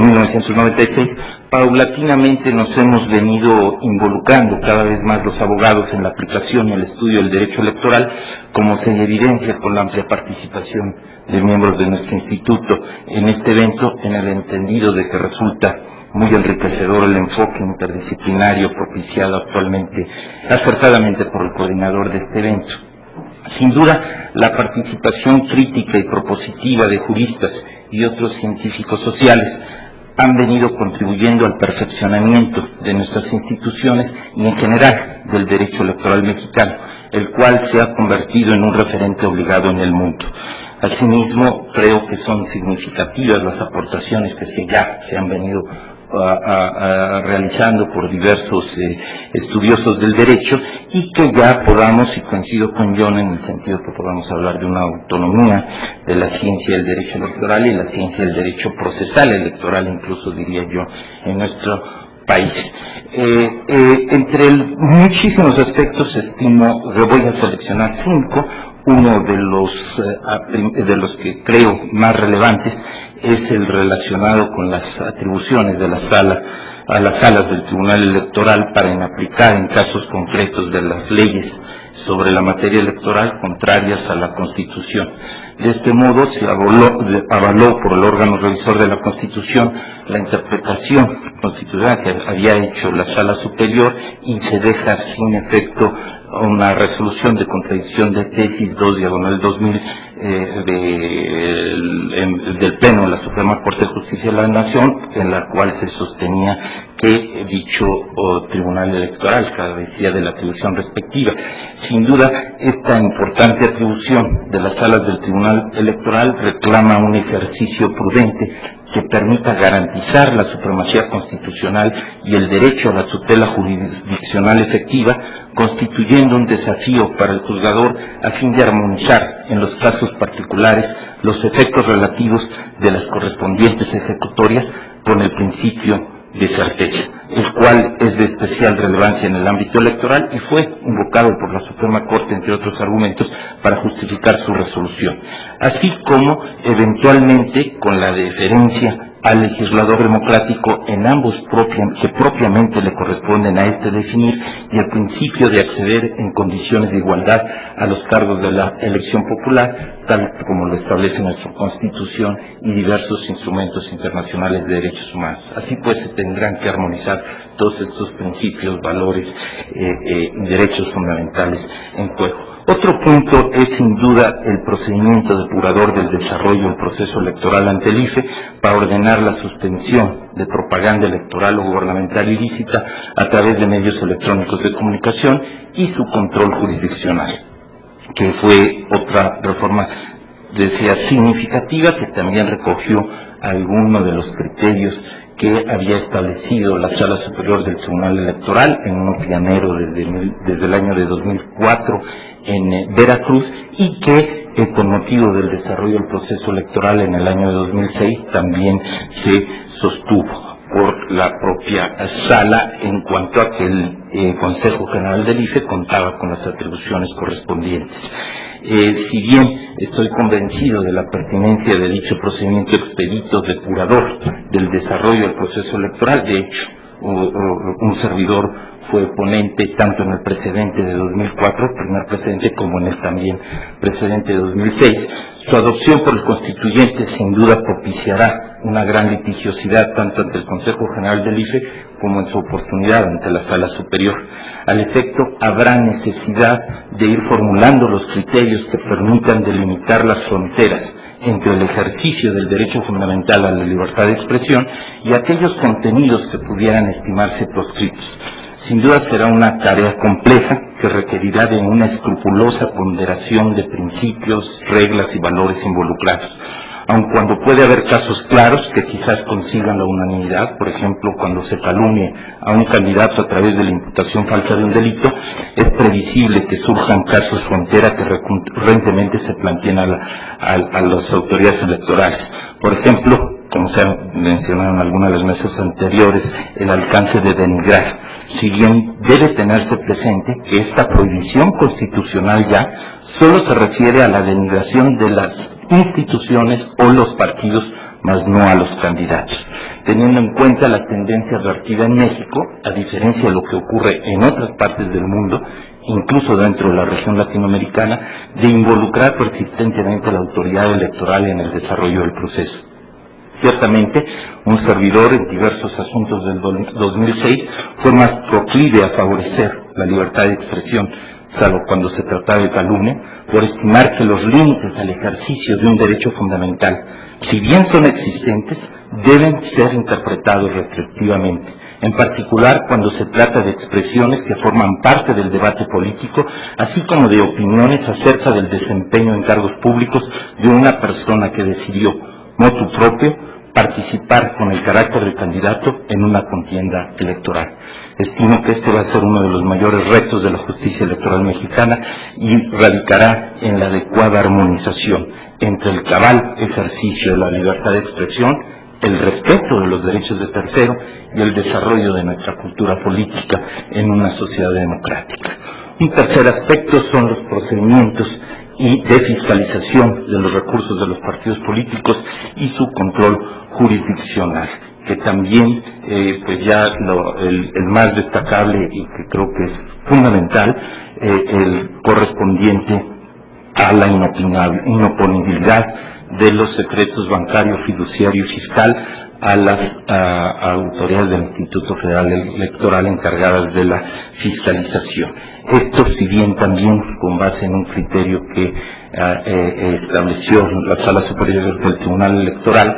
1996, paulatinamente nos hemos venido involucrando cada vez más los abogados en la aplicación y el estudio del derecho electoral, como se evidencia con la amplia participación de miembros de nuestro instituto en este evento, en el entendido de que resulta muy enriquecedor el enfoque interdisciplinario propiciado actualmente acertadamente por el coordinador de este evento. Sin duda, la participación crítica y propositiva de juristas y otros científicos sociales han venido contribuyendo al perfeccionamiento de nuestras instituciones y en general del derecho electoral mexicano, el cual se ha convertido en un referente obligado en el mundo. Asimismo, creo que son significativas las aportaciones que se han venido realizando por diversos estudiosos del derecho y que ya podamos, y coincido con John en el sentido que podamos hablar de una autonomía de la ciencia del derecho electoral y la ciencia del derecho procesal electoral, incluso diría yo, en nuestro país. Entre muchísimos aspectos estimo que voy a seleccionar 5. Uno de los que creo más relevantes es el relacionado con las atribuciones de a las salas del Tribunal Electoral para aplicar en casos concretos de las leyes sobre la materia electoral contrarias a la Constitución. De este modo se avaló por el órgano revisor de la Constitución la interpretación constitucional que había hecho la Sala Superior y se deja sin efecto una resolución de contradicción de tesis 2/2000 del Pleno de la Suprema Corte de Justicia de la Nación, en la cual se sostenía que dicho Tribunal Electoral carecía de la atribución respectiva. Sin duda, esta importante atribución de las salas del Tribunal Electoral reclama un ejercicio prudente que permita garantizar la supremacía constitucional y el derecho a la tutela jurisdiccional efectiva, constituyendo un desafío para el juzgador a fin de armonizar en los casos particulares los efectos relativos de las correspondientes ejecutorias con el principio de certeza, el cual es de especial relevancia en el ámbito electoral y fue invocado por la Suprema Corte, entre otros argumentos, para justificar su resolución, así como eventualmente con la deferencia al legislador democrático en ambos que propiamente le corresponden a este definir, y el principio de acceder en condiciones de igualdad a los cargos de la elección popular, tal como lo establece nuestra Constitución y diversos instrumentos internacionales de derechos humanos. Así pues, se tendrán que armonizar todos estos principios, valores y derechos fundamentales en juego. Otro punto es sin duda el procedimiento depurador del desarrollo del proceso electoral ante el IFE para ordenar la suspensión de propaganda electoral o gubernamental ilícita a través de medios electrónicos de comunicación y su control jurisdiccional, que fue otra reforma, decía, significativa, que también recogió algunos de los criterios que había establecido la Sala Superior del Tribunal Electoral en uno pionero desde el año de 2004 en Veracruz, y que con motivo del desarrollo del proceso electoral en el año de 2006 también se sostuvo por la propia sala en cuanto a que el Consejo General del IFE contaba con las atribuciones correspondientes. Si bien estoy convencido de la pertinencia de dicho procedimiento expedito depurador del desarrollo del proceso electoral, de hecho, un servidor fue ponente tanto en el precedente de 2004, primer precedente, como en el también precedente de 2006. Su adopción por el constituyente sin duda propiciará una gran litigiosidad tanto ante el Consejo General del IFE como en su oportunidad ante la Sala Superior. Al efecto, habrá necesidad de ir formulando los criterios que permitan delimitar las fronteras entre el ejercicio del derecho fundamental a la libertad de expresión y aquellos contenidos que pudieran estimarse proscritos. Sin duda será una tarea compleja que requerirá de una escrupulosa ponderación de principios, reglas y valores involucrados. Aun cuando puede haber casos claros que quizás consigan la unanimidad, por ejemplo, cuando se calumnie a un candidato a través de la imputación falsa de un delito, es previsible que surjan casos frontera que recurrentemente se planteen a las autoridades electorales. Por ejemplo, como se ha mencionado en algunas de las mesas anteriores, el alcance de denigrar. Si bien debe tenerse presente que esta prohibición constitucional ya solo se refiere a la denigración de las instituciones o los partidos, mas no a los candidatos, teniendo en cuenta la tendencia advertida en México, a diferencia de lo que ocurre en otras partes del mundo, incluso dentro de la región latinoamericana, de involucrar persistentemente a la autoridad electoral en el desarrollo del proceso. Ciertamente, un servidor en diversos asuntos del 2006 fue más proclive a favorecer la libertad de expresión, salvo cuando se trataba de calumnia, por estimar que los límites al ejercicio de un derecho fundamental, si bien son existentes, deben ser interpretados restrictivamente, en particular cuando se trata de expresiones que forman parte del debate político, así como de opiniones acerca del desempeño en cargos públicos de una persona que decidió, motu propio, participar con el carácter de candidato en una contienda electoral. Estimo que este va a ser uno de los mayores retos de la justicia electoral mexicana y radicará en la adecuada armonización entre el cabal ejercicio de la libertad de expresión, el respeto de los derechos de tercero y el desarrollo de nuestra cultura política en una sociedad democrática. Un tercer aspecto son los procedimientos y de fiscalización de los recursos de los partidos políticos y su control jurisdiccional, que también pues ya el más destacable y que creo que es fundamental, el correspondiente a la inoponibilidad de los secretos bancario, fiduciario y fiscal a las autoridades del Instituto Federal Electoral encargadas de la fiscalización. Esto, si bien también con base en un criterio que estableció la Sala Superior del Tribunal Electoral,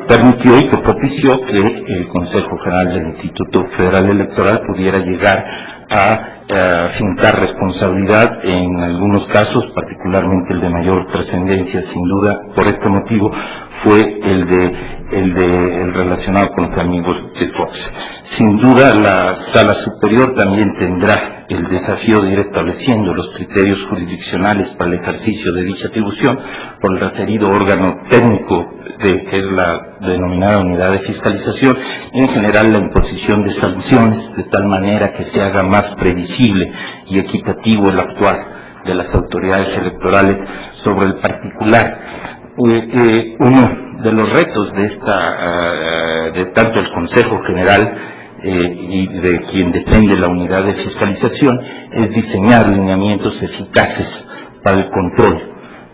permitió y que propició que el Consejo General del Instituto Federal Electoral pudiera llegar a fincar responsabilidad en algunos casos, particularmente el de mayor trascendencia, sin duda, por este motivo, fue el relacionado con los amigos de Fox. Sin duda, la Sala Superior también tendrá el desafío de ir estableciendo los criterios jurisdiccionales para el ejercicio de dicha atribución por el referido órgano técnico que es la denominada unidad de fiscalización, y en general la imposición de sanciones de tal manera que se haga más previsible y equitativo el actuar de las autoridades electorales sobre el particular. Uno de los retos de tanto el Consejo General y de quien depende la unidad de fiscalización es diseñar lineamientos eficaces para el control,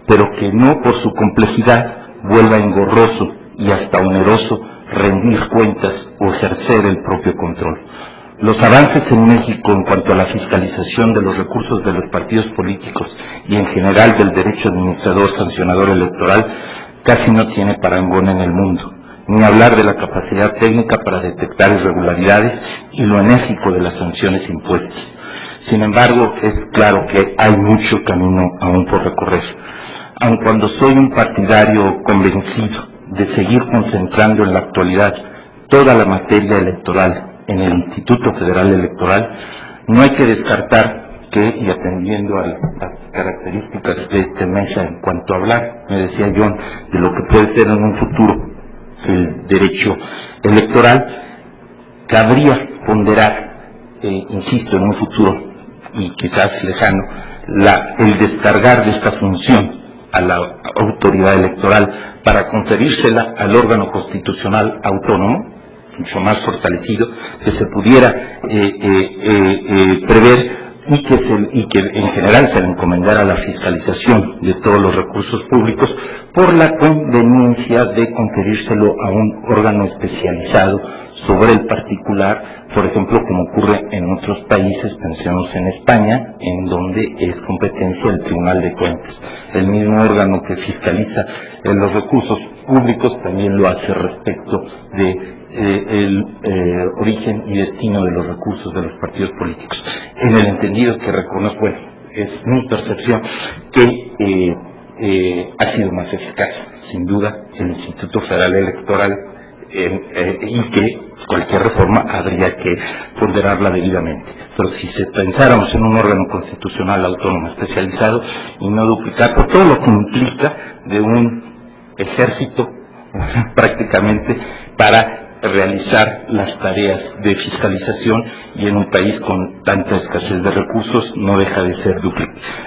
pero que no por su complejidad vuelva engorroso y hasta oneroso rendir cuentas o ejercer el propio control. Los avances en México en cuanto a la fiscalización de los recursos de los partidos políticos y en general del derecho administrador sancionador electoral casi no tiene parangón en el mundo, ni hablar de la capacidad técnica para detectar irregularidades y lo enérgico de las sanciones impuestas. Sin embargo, es claro que hay mucho camino aún por recorrer. Aun cuando soy un partidario convencido de seguir concentrando en la actualidad toda la materia electoral en el Instituto Federal Electoral, no hay que descartar que, y atendiendo a las características de esta mesa en cuanto a hablar, me decía John, de lo que puede ser en un futuro el derecho electoral, cabría ponderar, insisto, en un futuro y quizás lejano, el descargar de esta función a la autoridad electoral para conferírsela al órgano constitucional autónomo, mucho más fortalecido, que se pudiera prever y que en general se le encomendara la fiscalización de todos los recursos públicos por la conveniencia de conferírselo a un órgano especializado sobre el particular, por ejemplo, como ocurre en otros países, pensemos en España, en donde es competencia del Tribunal de Cuentas. El mismo órgano que fiscaliza los recursos públicos también lo hace respecto de el origen y destino de los recursos de los partidos políticos. En el entendido que reconozco, bueno, es mi percepción que ha sido más eficaz, sin duda, el Instituto Federal Electoral y que cualquier reforma habría que ponderarla debidamente. Pero si pensáramos en un órgano constitucional autónomo especializado y no duplicar por todo lo que implica de un ejército prácticamente para realizar las tareas de fiscalización, y en un país con tanta escasez de recursos no deja de ser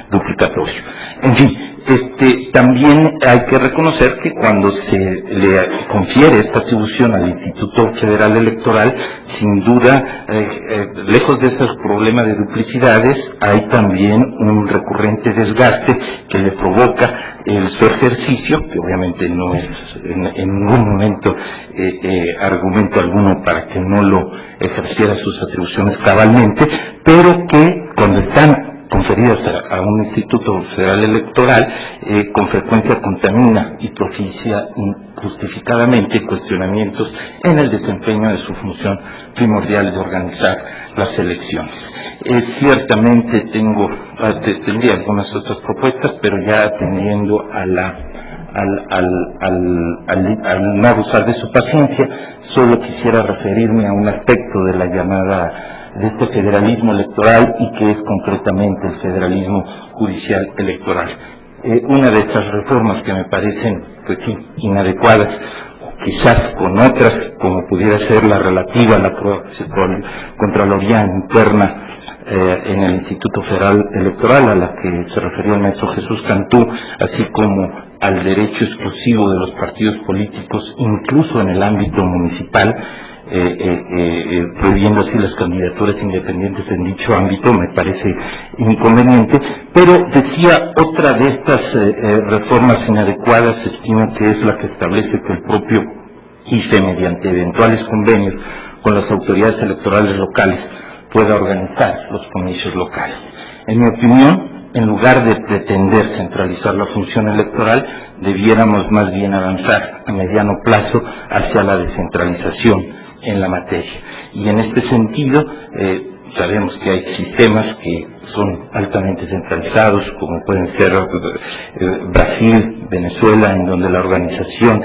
duplicatorio. En fin, también hay que reconocer que cuando se le confiere esta atribución al Instituto Federal Electoral, sin duda, lejos de estos problemas de duplicidades, hay también un recurrente desgaste que le provoca su ejercicio, que obviamente no es en ningún momento argumento alguno para que no lo ejerciera sus atribuciones cabalmente, pero que cuando están conferidas a un Instituto Federal Electoral, con frecuencia contamina y propicia injustificadamente cuestionamientos en el desempeño de su función primordial de organizar las elecciones. Ciertamente tendría algunas otras propuestas, pero ya atendiendo a al no abusar de su paciencia, solo quisiera referirme a un aspecto de la llamada de este federalismo electoral, y que es concretamente el federalismo judicial electoral. Una de estas reformas que me parecen inadecuadas, quizás con otras, como pudiera ser la relativa a la Contraloría Interna en el Instituto Federal Electoral, a la que se refería el maestro Jesús Cantú, así como al derecho exclusivo de los partidos políticos, incluso en el ámbito municipal, prohibiendo así las candidaturas independientes en dicho ámbito, me parece inconveniente. Pero decía, otra de estas reformas inadecuadas estimo que es la que establece que el propio IFE, mediante eventuales convenios con las autoridades electorales locales, pueda organizar los comicios locales. En mi opinión, en lugar de pretender centralizar la función electoral, debiéramos más bien avanzar a mediano plazo hacia la descentralización en la materia. Y en este sentido, sabemos que hay sistemas que son altamente centralizados, como pueden ser Brasil, Venezuela, en donde la organización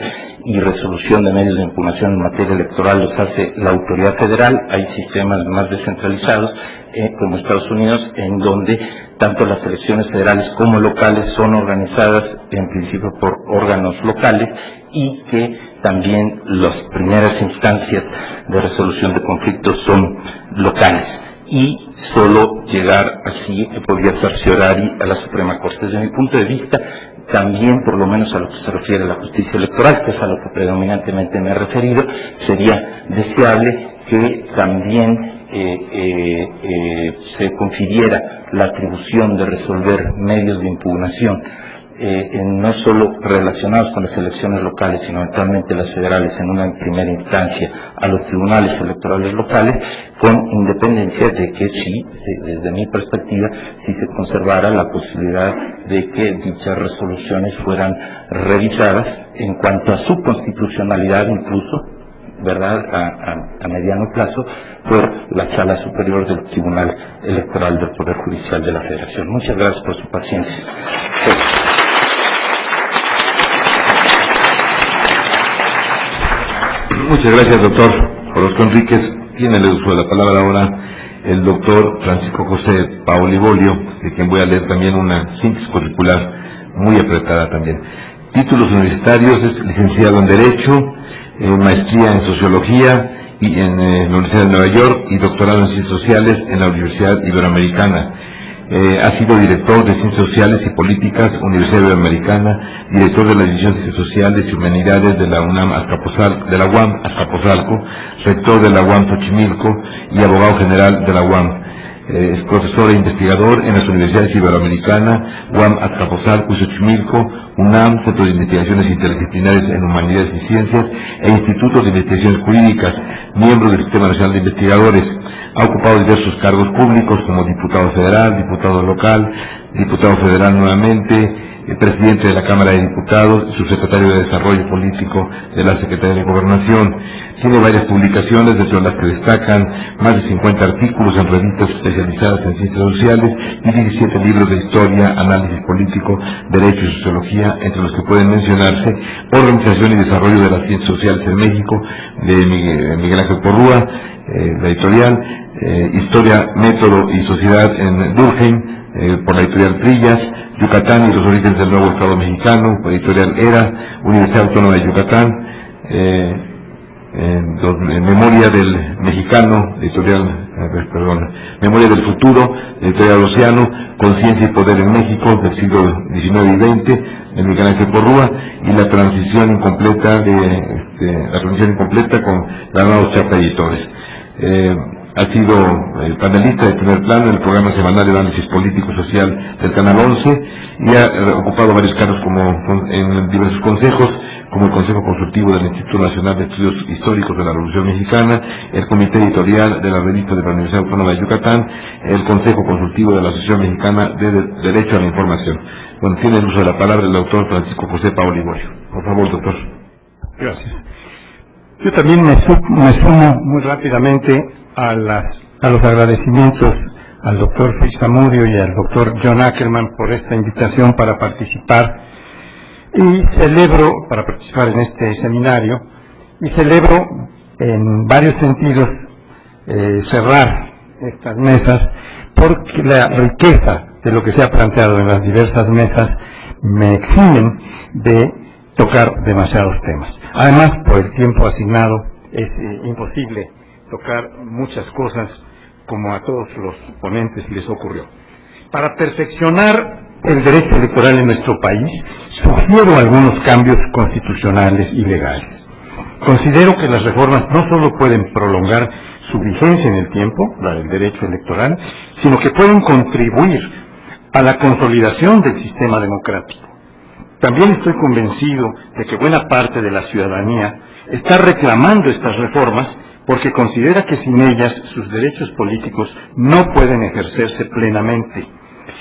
y resolución de medios de impugnación en materia electoral los hace la autoridad federal. Hay sistemas más descentralizados, como Estados Unidos, en donde tanto las elecciones federales como locales son organizadas en principio por órganos locales, y que también las primeras instancias de resolución de conflictos son locales, y solo llegar así podría cerciorar a la Suprema Corte. Desde mi punto de vista, también, por lo menos a lo que se refiere a la justicia electoral, que es a lo que predominantemente me he referido, sería deseable que también se confiriera la atribución de resolver medios de impugnación, no solo relacionados con las elecciones locales, sino eventualmente las federales en una primera instancia, a los tribunales electorales locales, con independencia de que sí, desde mi perspectiva, si se conservara la posibilidad de que dichas resoluciones fueran revisadas en cuanto a su constitucionalidad, incluso, ¿verdad?, a mediano plazo, por la Sala Superior del Tribunal Electoral del Poder Judicial de la Federación. Muchas gracias por su paciencia. Muchas gracias, doctor Orozco Enríquez. Tiene el uso de la palabra ahora el doctor Francisco José Paoli Bolio, de quien voy a leer también una síntesis curricular muy apretada también. Títulos universitarios: es licenciado en Derecho, maestría en Sociología y en la Universidad de Nueva York, y doctorado en Ciencias Sociales en la Universidad Iberoamericana. Ha sido director de Ciencias Sociales y Políticas, Universidad Iberoamericana, director de la División de Ciencias Sociales y Humanidades de la UAM Azcapotzalco, rector de la UAM Xochimilco y abogado general de la UAM. Es profesor e investigador en las Universidades Iberoamericana, UAM Azcapotzalco y Xochimilco, UNAM, Centro de Investigaciones Interdisciplinares en Humanidades y Ciencias, e Instituto de Investigaciones Jurídicas, miembro del Sistema Nacional de Investigadores. Ha ocupado diversos cargos públicos como diputado federal, diputado local, diputado federal nuevamente, presidente de la Cámara de Diputados, subsecretario de Desarrollo Político de la Secretaría de Gobernación. Tiene varias publicaciones, dentro de las que destacan más de 50 artículos en revistas especializadas en ciencias sociales y 17 libros de historia, análisis político, derecho y sociología, entre los que pueden mencionarse Organización y Desarrollo de las Ciencias Sociales en México, de Miguel Ángel Porrúa, la editorial, Historia, Método y Sociedad en Durkheim, por la editorial Trillas, Yucatán y los orígenes del nuevo Estado mexicano, por la editorial ERA, Universidad Autónoma de Yucatán, Memoria del Mexicano, Memoria del Futuro, editorial Océano, Conciencia y Poder en México, del siglo XIX y XX, de Miguel Ángel Porrúa, y la transición incompleta con Granados Chapa Editores. Ha sido panelista de Primer Plano en el programa semanal de análisis político y social del Canal 11, y ha ocupado varios cargos en diversos consejos, como el Consejo Consultivo del Instituto Nacional de Estudios Históricos de la Revolución Mexicana, el Comité Editorial de la Revista de la Universidad Autónoma de Yucatán, el Consejo Consultivo de la Asociación Mexicana de Derecho a la Información. Bueno, tiene el uso de la palabra el doctor Francisco José Paoli Bolio. Por favor, doctor. Gracias. Yo también me sumo muy rápidamente a los agradecimientos al doctor Fix Zamudio y al doctor John Ackerman por esta invitación para participar, y celebro, para participar en este seminario, y celebro en varios sentidos cerrar estas mesas, porque la riqueza de lo que se ha planteado en las diversas mesas me eximen de tocar demasiados temas. Además, por el tiempo asignado, es imposible tocar muchas cosas como a todos los ponentes les ocurrió. Para perfeccionar el derecho electoral en nuestro país, sugiero algunos cambios constitucionales y legales. Considero que las reformas no solo pueden prolongar su vigencia en el tiempo, la del derecho electoral, sino que pueden contribuir a la consolidación del sistema democrático. También estoy convencido de que buena parte de la ciudadanía está reclamando estas reformas porque considera que sin ellas sus derechos políticos no pueden ejercerse plenamente.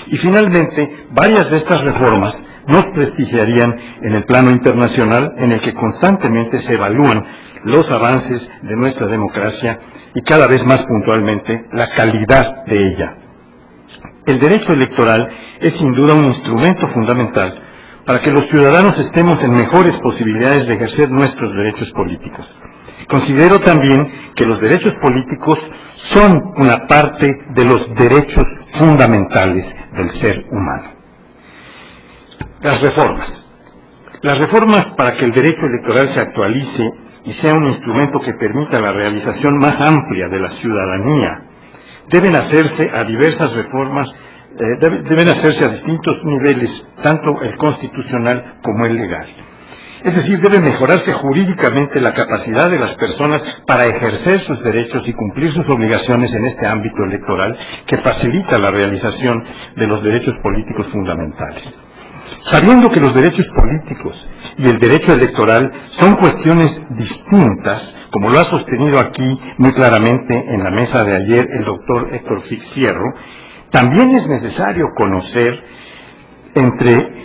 Y finalmente, varias de estas reformas nos prestigiarían en el plano internacional, en el que constantemente se evalúan los avances de nuestra democracia y cada vez más puntualmente la calidad de ella. El derecho electoral es sin duda un instrumento fundamental, para que los ciudadanos estemos en mejores posibilidades de ejercer nuestros derechos políticos. Considero también que los derechos políticos son una parte de los derechos fundamentales del ser humano. Las reformas. Las reformas para que el derecho electoral se actualice y sea un instrumento que permita la realización más amplia de la ciudadanía deben hacerse a diversas reformas, deben hacerse a distintos niveles, tanto el constitucional como el legal. Es decir, debe mejorarse jurídicamente la capacidad de las personas para ejercer sus derechos y cumplir sus obligaciones en este ámbito electoral que facilita la realización de los derechos políticos fundamentales. Sabiendo que los derechos políticos y el derecho electoral son cuestiones distintas, como lo ha sostenido aquí muy claramente en la mesa de ayer el doctor Héctor Fix Fierro, también es necesario conocer entre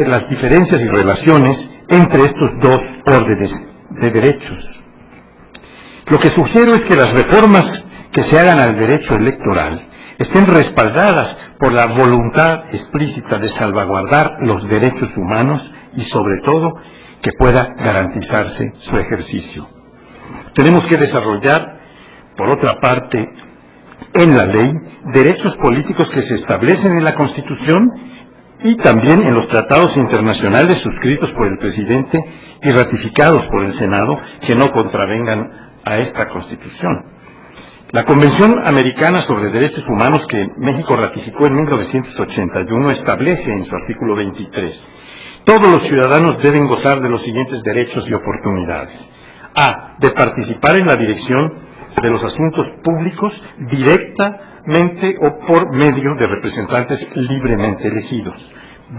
las diferencias y relaciones entre estos dos órdenes de derechos. Lo que sugiero es que las reformas que se hagan al derecho electoral estén respaldadas por la voluntad explícita de salvaguardar los derechos humanos y sobre todo que pueda garantizarse su ejercicio. Tenemos que desarrollar, por otra parte, en la ley, derechos políticos que se establecen en la Constitución y también en los tratados internacionales suscritos por el presidente y ratificados por el Senado que no contravengan a esta Constitución. La Convención Americana sobre Derechos Humanos que México ratificó en 1981 establece en su artículo 23: todos los ciudadanos deben gozar de los siguientes derechos y oportunidades. A. De participar en la dirección de los asuntos públicos directamente o por medio de representantes libremente elegidos.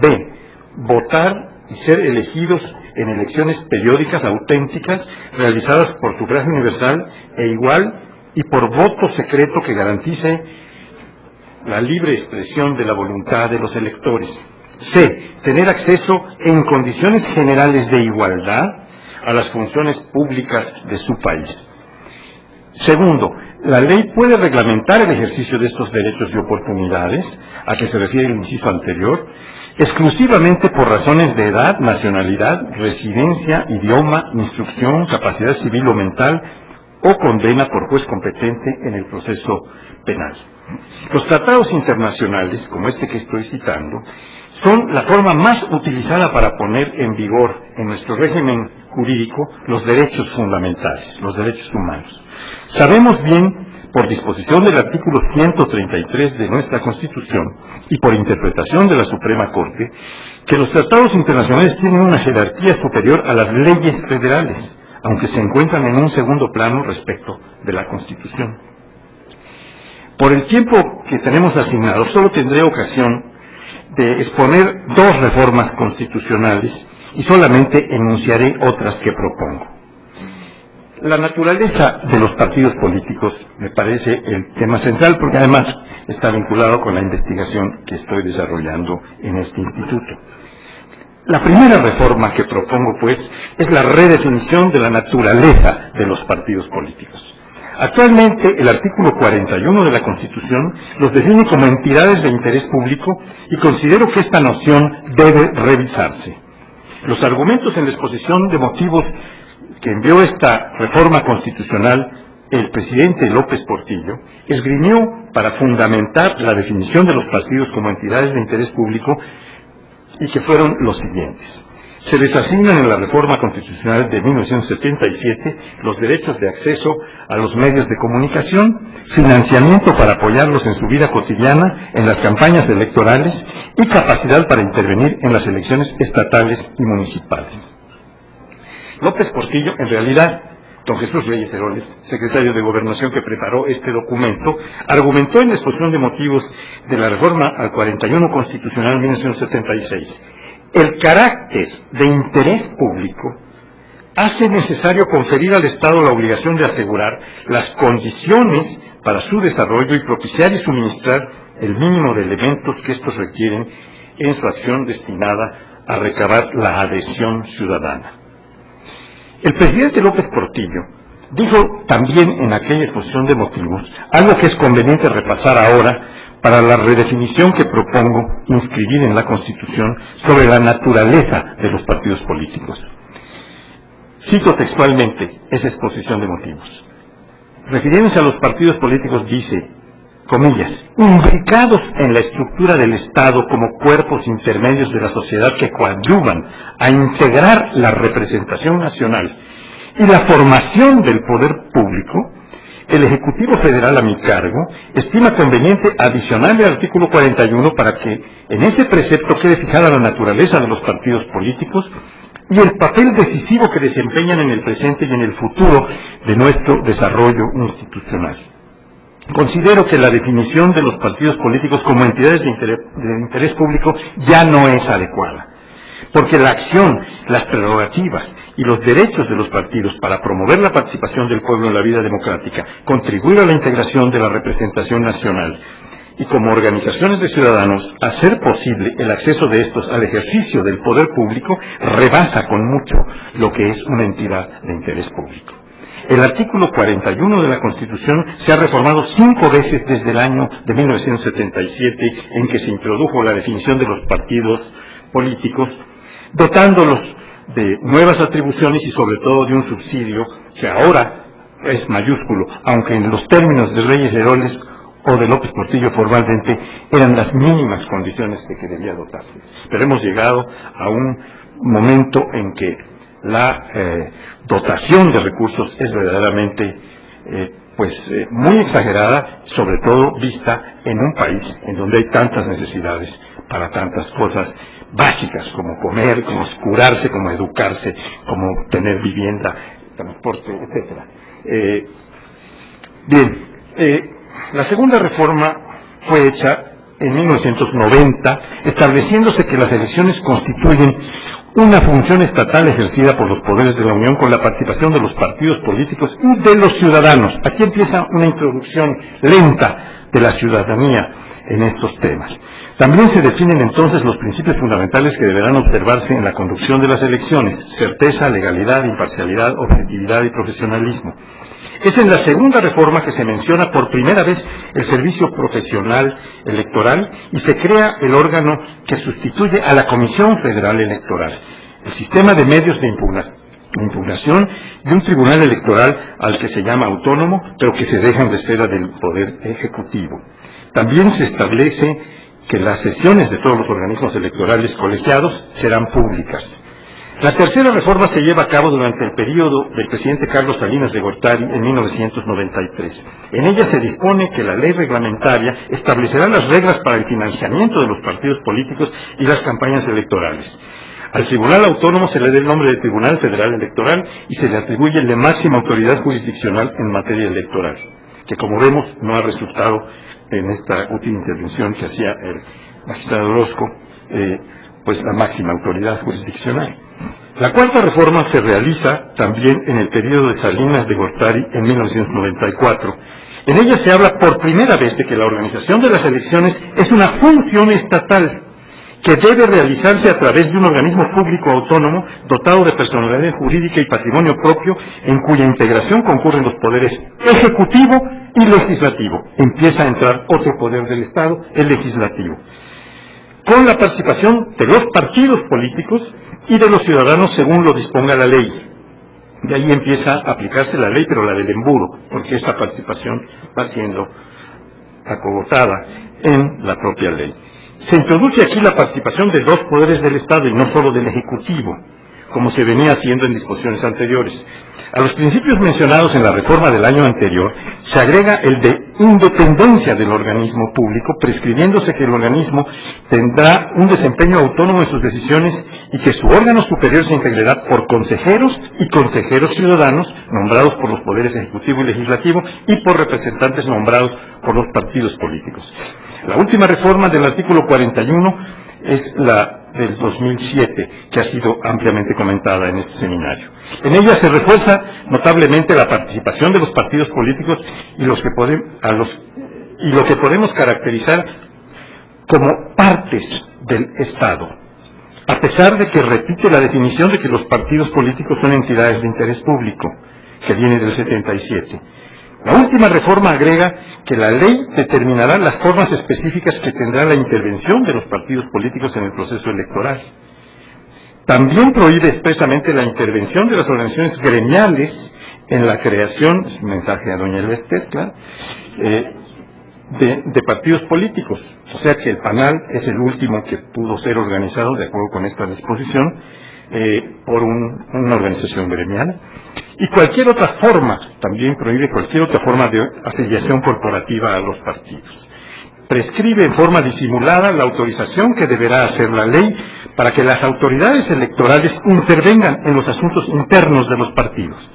B. Votar y ser elegidos en elecciones periódicas auténticas realizadas por sufragio universal e igual y por voto secreto que garantice la libre expresión de la voluntad de los electores. C. Tener acceso en condiciones generales de igualdad a las funciones públicas de su país. Segundo, la ley puede reglamentar el ejercicio de estos derechos y oportunidades, a que se refiere el inciso anterior, exclusivamente por razones de edad, nacionalidad, residencia, idioma, instrucción, capacidad civil o mental, o condena por juez competente en el proceso penal. Los tratados internacionales, como este que estoy citando, son la forma más utilizada para poner en vigor en nuestro régimen jurídico los derechos fundamentales, los derechos humanos. Sabemos bien, por disposición del artículo 133 de nuestra Constitución y por interpretación de la Suprema Corte, que los tratados internacionales tienen una jerarquía superior a las leyes federales, aunque se encuentran en un segundo plano respecto de la Constitución. Por el tiempo que tenemos asignado, solo tendré ocasión de exponer dos reformas constitucionales y solamente enunciaré otras que propongo. La naturaleza de los partidos políticos me parece el tema central porque además está vinculado con la investigación que estoy desarrollando en este instituto. La primera reforma que propongo, pues, es la redefinición de la naturaleza de los partidos políticos. Actualmente, el artículo 41 de la Constitución los define como entidades de interés público y considero que esta noción debe revisarse. Los argumentos en la exposición de motivos que envió esta reforma constitucional el presidente López Portillo esgrimió para fundamentar la definición de los partidos como entidades de interés público y que fueron los siguientes. Se les asignan en la reforma constitucional de 1977 los derechos de acceso a los medios de comunicación, financiamiento para apoyarlos en su vida cotidiana, en las campañas electorales y capacidad para intervenir en las elecciones estatales y municipales. López Portillo, en realidad, don Jesús Reyes Heroles, secretario de Gobernación que preparó este documento, argumentó en la exposición de motivos de la reforma al 41 constitucional de 1976. El carácter de interés público hace necesario conferir al Estado la obligación de asegurar las condiciones para su desarrollo y propiciar y suministrar el mínimo de elementos que estos requieren en su acción destinada a recabar la adhesión ciudadana. El presidente López Portillo dijo también en aquella exposición de motivos algo que es conveniente repasar ahora para la redefinición que propongo inscribir en la Constitución sobre la naturaleza de los partidos políticos. Cito textualmente esa exposición de motivos. Refiriéndose a los partidos políticos dice, comillas, imbricados en la estructura del Estado como cuerpos intermedios de la sociedad que coadyuvan a integrar la representación nacional y la formación del poder público, el Ejecutivo Federal a mi cargo estima conveniente adicionarle al artículo 41 para que en ese precepto quede fijada la naturaleza de los partidos políticos y el papel decisivo que desempeñan en el presente y en el futuro de nuestro desarrollo institucional. Considero que la definición de los partidos políticos como entidades de interés público ya no es adecuada, porque la acción, las prerrogativas y los derechos de los partidos para promover la participación del pueblo en la vida democrática, contribuir a la integración de la representación nacional y como organizaciones de ciudadanos, hacer posible el acceso de estos al ejercicio del poder público, rebasa con mucho lo que es una entidad de interés público. El artículo 41 de la Constitución se ha reformado 5 veces desde el año de 1977, en que se introdujo la definición de los partidos políticos, dotándolos de nuevas atribuciones y sobre todo de un subsidio que ahora es mayúsculo, aunque en los términos de Reyes Heroles o de López Portillo formalmente eran las mínimas condiciones de que debía dotarse. Pero hemos llegado a un momento en que la dotación de recursos es verdaderamente muy exagerada, sobre todo vista en un país en donde hay tantas necesidades para tantas cosas básicas como comer, como curarse, como educarse, como tener vivienda, transporte, etcétera. La segunda reforma fue hecha en 1990, estableciéndose que las elecciones constituyen una función estatal ejercida por los poderes de la Unión con la participación de los partidos políticos y de los ciudadanos. Aquí empieza una introducción lenta de la ciudadanía en estos temas. También se definen entonces los principios fundamentales que deberán observarse en la conducción de las elecciones: certeza, legalidad, imparcialidad, objetividad y profesionalismo. Es en la segunda reforma que se menciona por primera vez el servicio profesional electoral y se crea el órgano que sustituye a la Comisión Federal Electoral, el sistema de medios de impugnación y un tribunal electoral al que se llama autónomo, pero que se deja en reserva del Poder Ejecutivo. También se establece que las sesiones de todos los organismos electorales colegiados serán públicas. La tercera reforma se lleva a cabo durante el periodo del presidente Carlos Salinas de Gortari en 1993. En ella se dispone que la ley reglamentaria establecerá las reglas para el financiamiento de los partidos políticos y las campañas electorales. Al Tribunal Autónomo se le da el nombre de Tribunal Federal Electoral y se le atribuye la máxima autoridad jurisdiccional en materia electoral, que como vemos no ha resultado en esta útil intervención que hacía el magistrado Orozco, la máxima autoridad jurisdiccional. La cuarta reforma se realiza también en el periodo de Salinas de Gortari en 1994. En ella se habla por primera vez de que la organización de las elecciones es una función estatal que debe realizarse a través de un organismo público autónomo dotado de personalidad jurídica y patrimonio propio, en cuya integración concurren los poderes ejecutivo y legislativo. Empieza a entrar otro poder del Estado, el legislativo, con la participación de los partidos políticos y de los ciudadanos según lo disponga la ley. De ahí empieza a aplicarse la ley, pero la del embudo, porque esta participación va siendo acogotada en la propia ley. Se introduce aquí la participación de dos poderes del Estado y no solo del Ejecutivo, como se venía haciendo en disposiciones anteriores. A los principios mencionados en la reforma del año anterior se agrega el de independencia del organismo público, prescribiéndose que el organismo tendrá un desempeño autónomo en sus decisiones y que su órgano superior se integrará por consejeros y consejeros ciudadanos nombrados por los poderes ejecutivo y legislativo y por representantes nombrados por los partidos políticos. La última reforma del artículo 41 es la del 2007, que ha sido ampliamente comentada en este seminario. En ella se refuerza notablemente la participación de los partidos políticos y lo que podemos caracterizar como partes del Estado, a pesar de que repite la definición de que los partidos políticos son entidades de interés público, que viene del 77. La última reforma agrega que la ley determinará las formas específicas que tendrá la intervención de los partidos políticos en el proceso electoral. También prohíbe expresamente la intervención de las organizaciones gremiales en la creación, es un mensaje a doña Elvester, claro, de partidos políticos. O sea que el PANAL es el último que pudo ser organizado, de acuerdo con esta disposición, por una organización gremial. Y cualquier otra forma, también prohíbe cualquier otra forma de afiliación corporativa a los partidos. Prescribe en forma disimulada la autorización que deberá hacer la ley para que las autoridades electorales intervengan en los asuntos internos de los partidos.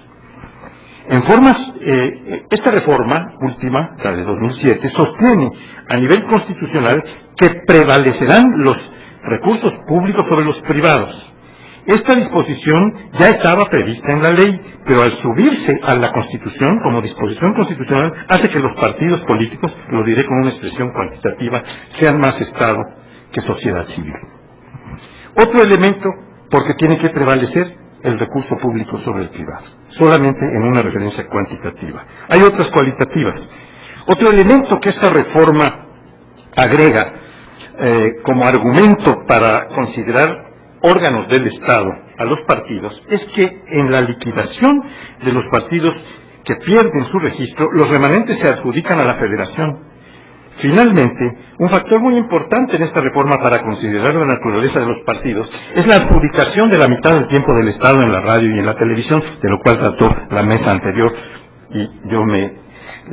Esta reforma última, la de 2007, sostiene a nivel constitucional que prevalecerán los recursos públicos sobre los privados. Esta disposición ya estaba prevista en la ley, pero al subirse a la Constitución como disposición constitucional hace que los partidos políticos, lo diré con una expresión cuantitativa, sean más Estado que sociedad civil. Otro elemento porque tiene que prevalecer el recurso público sobre el privado, solamente en una referencia cuantitativa. Hay otras cualitativas. Otro elemento que esta reforma agrega como argumento para considerar órganos del Estado a los partidos es que en la liquidación de los partidos que pierden su registro, los remanentes se adjudican a la Federación. Finalmente, un factor muy importante en esta reforma para considerar la naturaleza de los partidos es la adjudicación de la mitad del tiempo del Estado en la radio y en la televisión, de lo cual trató la mesa anterior, y yo me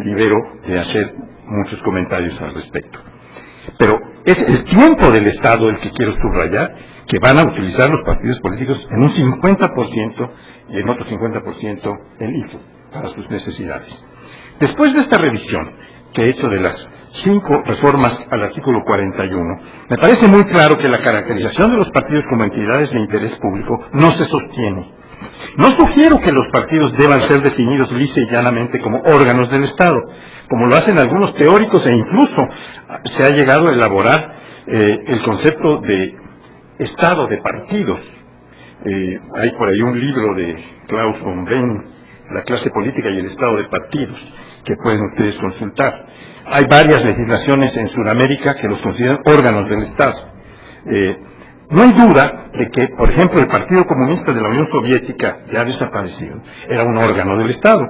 libero de hacer muchos comentarios al respecto. Pero es el tiempo del Estado el que quiero subrayar, que van a utilizar los partidos políticos en un 50% y en otro 50% en IFE, para sus necesidades. Después de esta revisión que he hecho de las 5 reformas al artículo 41, me parece muy claro que la caracterización de los partidos como entidades de interés público no se sostiene. No sugiero que los partidos deban ser definidos lisa y llanamente como órganos del Estado, como lo hacen algunos teóricos, e incluso se ha llegado a elaborar el concepto de Estado de partidos. Hay por ahí un libro de Klaus von Behn, La clase política y el Estado de partidos, que pueden ustedes consultar. Hay varias legislaciones en Sudamérica que los consideran órganos del Estado. No hay duda de que, por ejemplo, el Partido Comunista de la Unión Soviética, ya desaparecido, era un órgano del Estado.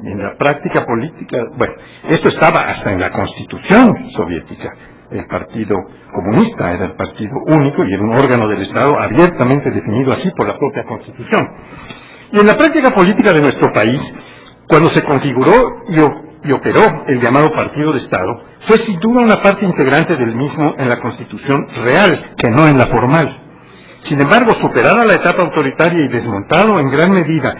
Y en la práctica política, bueno, esto estaba hasta en la Constitución soviética. El Partido Comunista era el partido único y era un órgano del Estado abiertamente definido así por la propia Constitución. Y en la práctica política de nuestro país, cuando se configuró y operó el llamado Partido de Estado, fue sin duda una parte integrante del mismo en la Constitución real, que no en la formal. Sin embargo, superada la etapa autoritaria y desmontado en gran medida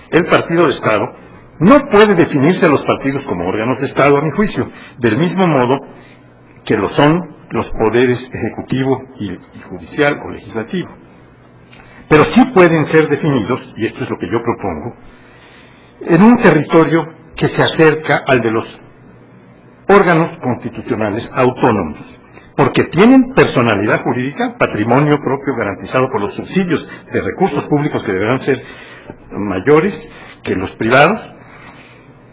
el Partido de Estado, no puede definirse a los partidos como órganos de Estado, a mi juicio, del mismo modo que lo son los poderes ejecutivo y judicial o legislativo. Pero sí pueden ser definidos, y esto es lo que yo propongo, en un territorio que se acerca al de los órganos constitucionales autónomos, porque tienen personalidad jurídica, patrimonio propio garantizado por los subsidios de recursos públicos que deberán ser mayores que los privados,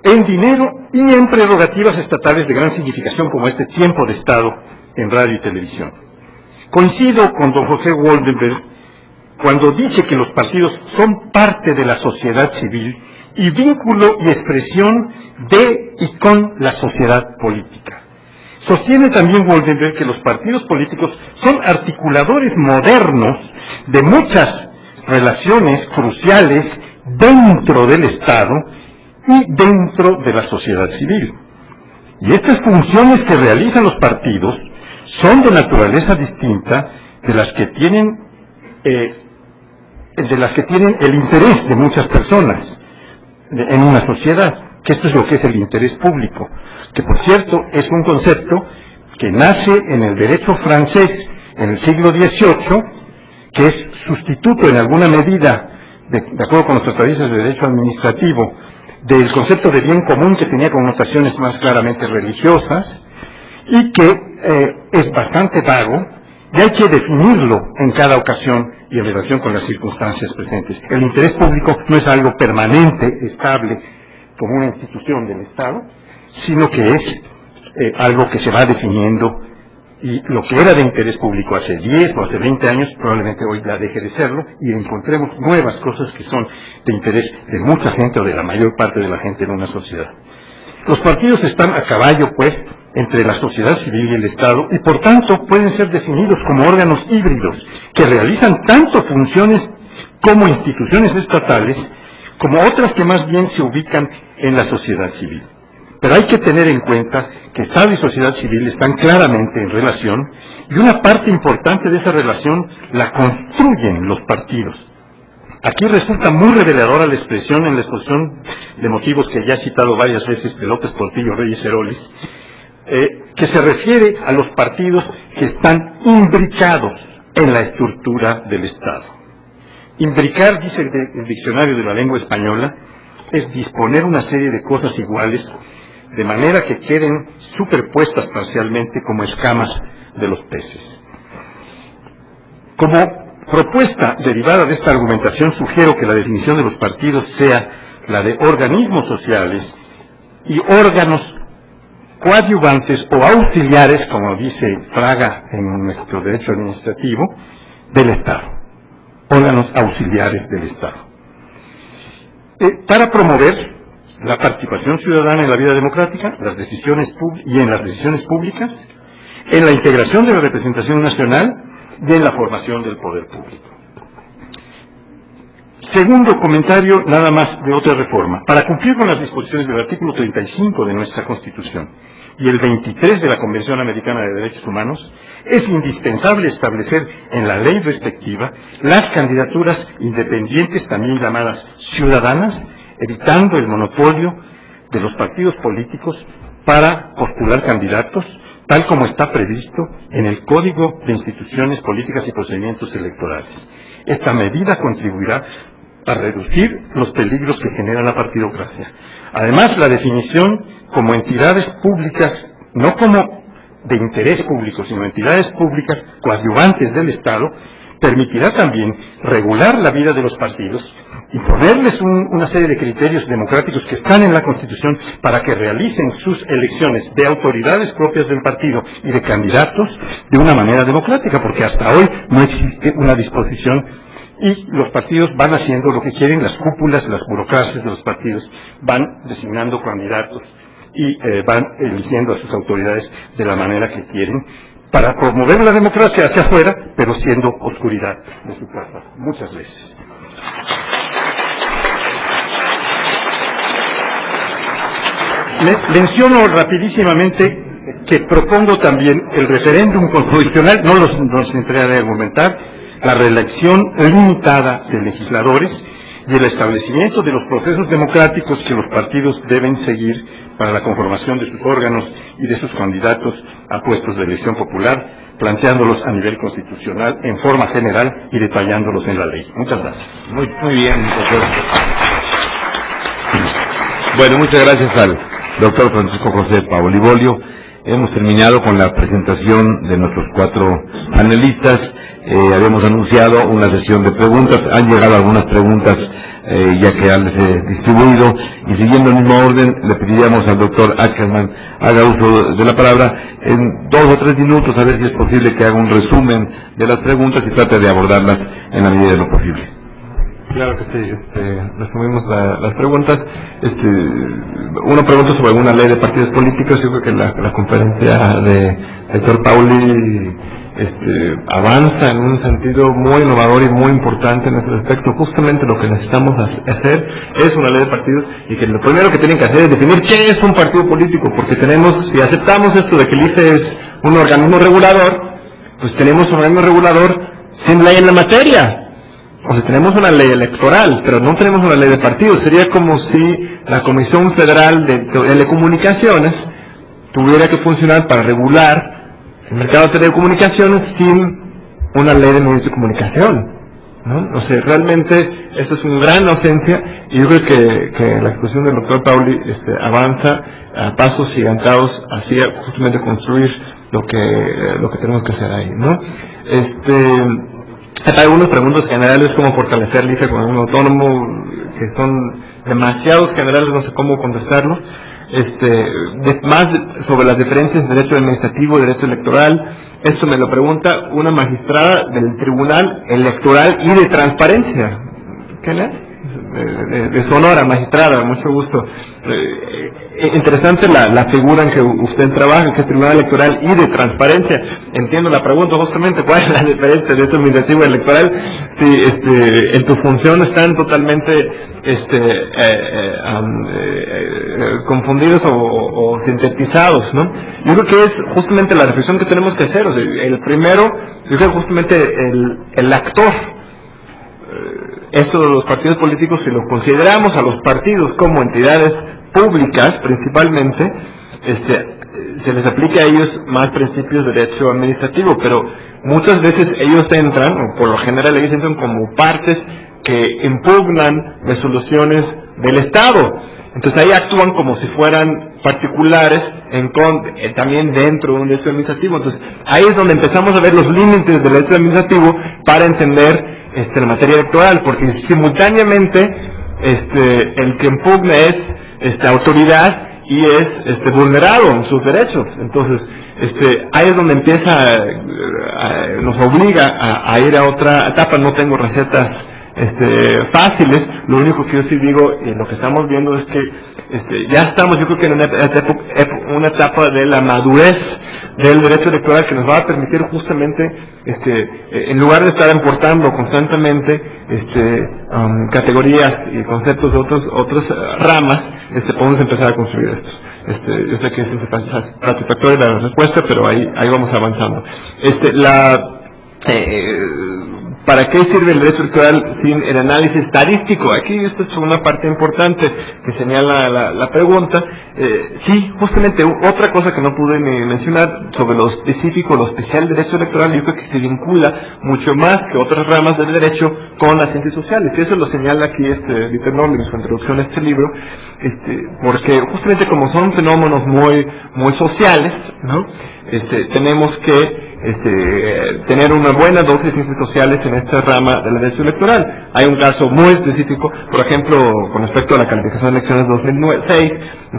en dinero y en prerrogativas estatales de gran significación como este tiempo de Estado en radio y televisión. Coincido con don José Woldenberg cuando dice que los partidos son parte de la sociedad civil y vínculo y expresión de y con la sociedad política. Sostiene también Woldenberg que los partidos políticos son articuladores modernos de muchas relaciones cruciales dentro del Estado y dentro de la sociedad civil. Y estas funciones que realizan los partidos son de naturaleza distinta de las que tienen el interés de muchas personas en una sociedad, que esto es lo que es el interés público, que por cierto es un concepto que nace en el derecho francés en el siglo XVIII, que es sustituto en alguna medida, de acuerdo con nuestras tradiciones de derecho administrativo, del concepto de bien común, que tenía connotaciones más claramente religiosas y que es bastante vago y hay que definirlo en cada ocasión y en relación con las circunstancias presentes. El interés público no es algo permanente, estable, como una institución del Estado, sino que es algo que se va definiendo, y lo que era de interés público hace 10 o hace 20 años probablemente hoy ya deje de serlo, y encontremos nuevas cosas que son de interés de mucha gente o de la mayor parte de la gente en una sociedad. Los partidos están a caballo, pues, entre la sociedad civil y el Estado, y por tanto pueden ser definidos como órganos híbridos que realizan tanto funciones como instituciones estatales, como otras que más bien se ubican en la sociedad civil. Pero hay que tener en cuenta que Estado y sociedad civil están claramente en relación, y una parte importante de esa relación la construyen los partidos. Aquí resulta muy reveladora la expresión en la exposición de motivos que ya he citado varias veces de López Portillo Reyes Heroles, que se refiere a los partidos que están imbricados en la estructura del Estado. Imbricar, dice el diccionario de la lengua española, es disponer una serie de cosas iguales, de manera que queden superpuestas parcialmente como escamas de los peces. Como propuesta derivada de esta argumentación, sugiero que la definición de los partidos sea la de organismos sociales y órganos coadyuvantes o auxiliares, como dice Fraga en nuestro derecho administrativo, del Estado. Órganos auxiliares del Estado. Para promover la participación ciudadana en la vida democrática, en las decisiones públicas, en la integración de la representación nacional y en la formación del poder público. Segundo comentario, nada más de otra reforma. Para cumplir con las disposiciones del artículo 35 de nuestra Constitución y el 23 de la Convención Americana de Derechos Humanos, es indispensable establecer en la ley respectiva las candidaturas independientes, también llamadas ciudadanas, evitando el monopolio de los partidos políticos para postular candidatos, tal como está previsto en el Código de Instituciones Políticas y Procedimientos Electorales. Esta medida contribuirá a reducir los peligros que genera la partidocracia. Además, la definición como entidades públicas, no como de interés público, sino entidades públicas coadyuvantes del Estado, permitirá también regular la vida de los partidos y ponerles una serie de criterios democráticos que están en la Constitución para que realicen sus elecciones de autoridades propias del partido y de candidatos de una manera democrática, porque hasta hoy no existe una disposición y los partidos van haciendo lo que quieren, las cúpulas, las burocracias de los partidos van designando candidatos y van eligiendo a sus autoridades de la manera que quieren para promover la democracia hacia afuera, pero siendo oscuridad de su casa, muchas veces. Menciono rapidísimamente que propongo también el referéndum constitucional, no los entraré a argumentar, la reelección limitada de legisladores y el establecimiento de los procesos democráticos que los partidos deben seguir para la conformación de sus órganos y de sus candidatos a puestos de elección popular, planteándolos a nivel constitucional en forma general y detallándolos en la ley. Muchas gracias. Muy bien, doctor. Bueno, muchas gracias al doctor Francisco José Paoli-Bolio. Hemos terminado con la presentación de nuestros 4 panelistas. Habíamos anunciado una sesión de preguntas. Han llegado algunas preguntas ya que han distribuido, y siguiendo el mismo orden le pediríamos al doctor Ackerman haga uso de la palabra en 2 o 3 minutos, a ver si es posible que haga un resumen de las preguntas y trate de abordarlas en la medida de lo posible. Claro que sí, resumimos las preguntas. Una pregunta sobre alguna ley de partidos políticos. Yo creo que la conferencia de doctor Paoli avanza en un sentido muy innovador y muy importante en este aspecto. Justamente lo que necesitamos hacer es una ley de partidos, y que lo primero que tienen que hacer es definir qué es un partido político, porque si aceptamos esto de que el ICE es un organismo regulador, pues tenemos un organismo regulador sin ley en la materia. O sea, tenemos una ley electoral, pero no tenemos una ley de partidos. Sería como si la Comisión Federal de Telecomunicaciones tuviera que funcionar para regular el mercado de telecomunicaciones sin una ley de medios de comunicación, ¿no? O sea, realmente esto es una gran ausencia, y yo creo que la exposición del doctor Paoli avanza a pasos gigantados hacia justamente construir lo que tenemos que hacer ahí, ¿no? Hay algunas preguntas generales como fortalecer el ICE como un autónomo, que son demasiados generales, no sé cómo contestarlo. Más sobre las diferencias de derecho administrativo y derecho electoral. Esto me lo pregunta una magistrada del Tribunal Electoral y de Transparencia. ¿Quién es? De Sonora, magistrada, mucho gusto. Interesante la figura en que usted trabaja, que es Tribunal Electoral y de Transparencia. Entiendo la pregunta justamente, ¿cuál es la diferencia de derecho administrativo y electoral? Si en tu función están totalmente confundidos o sintetizados, ¿no? Yo creo que es justamente la reflexión que tenemos que hacer. O sea, el primero, yo creo que justamente el actor. Esto de los partidos políticos, si lo consideramos a los partidos como entidades públicas principalmente, se les aplica a ellos más principios de derecho administrativo, pero muchas veces ellos entran, o por lo general ellos entran como partes que impugnan resoluciones del Estado. Entonces ahí actúan como si fueran particulares también dentro de un derecho administrativo. Entonces ahí es donde empezamos a ver los límites del derecho administrativo para entender la materia electoral, porque simultáneamente el que impugna es autoridad y es vulnerado en sus derechos. Entonces ahí es donde nos obliga a ir a otra etapa. No tengo recetas fáciles. Lo único que yo sí digo, lo que estamos viendo es que ya estamos, yo creo que en una etapa de la madurez del derecho electoral que nos va a permitir justamente, en lugar de estar importando constantemente categorías y conceptos de otras ramas, podemos empezar a construir estos. Yo sé que es satisfactoria la respuesta, pero ahí vamos avanzando. ¿Para qué sirve el derecho electoral sin el análisis estadístico? Aquí esto es una parte importante que señala la pregunta. Sí, justamente otra cosa que no pude ni mencionar sobre lo específico, lo especial del derecho electoral, yo creo que se vincula mucho más que otras ramas del derecho con las ciencias sociales. Y eso lo señala aquí Dieter Norling en su introducción a este libro, porque justamente como son fenómenos muy sociales, ¿no? Tenemos que tener una buena dosis de ciencias sociales en esta rama del derecho electoral. Hay un caso muy específico, por ejemplo, con respecto a la calificación de elecciones 2006,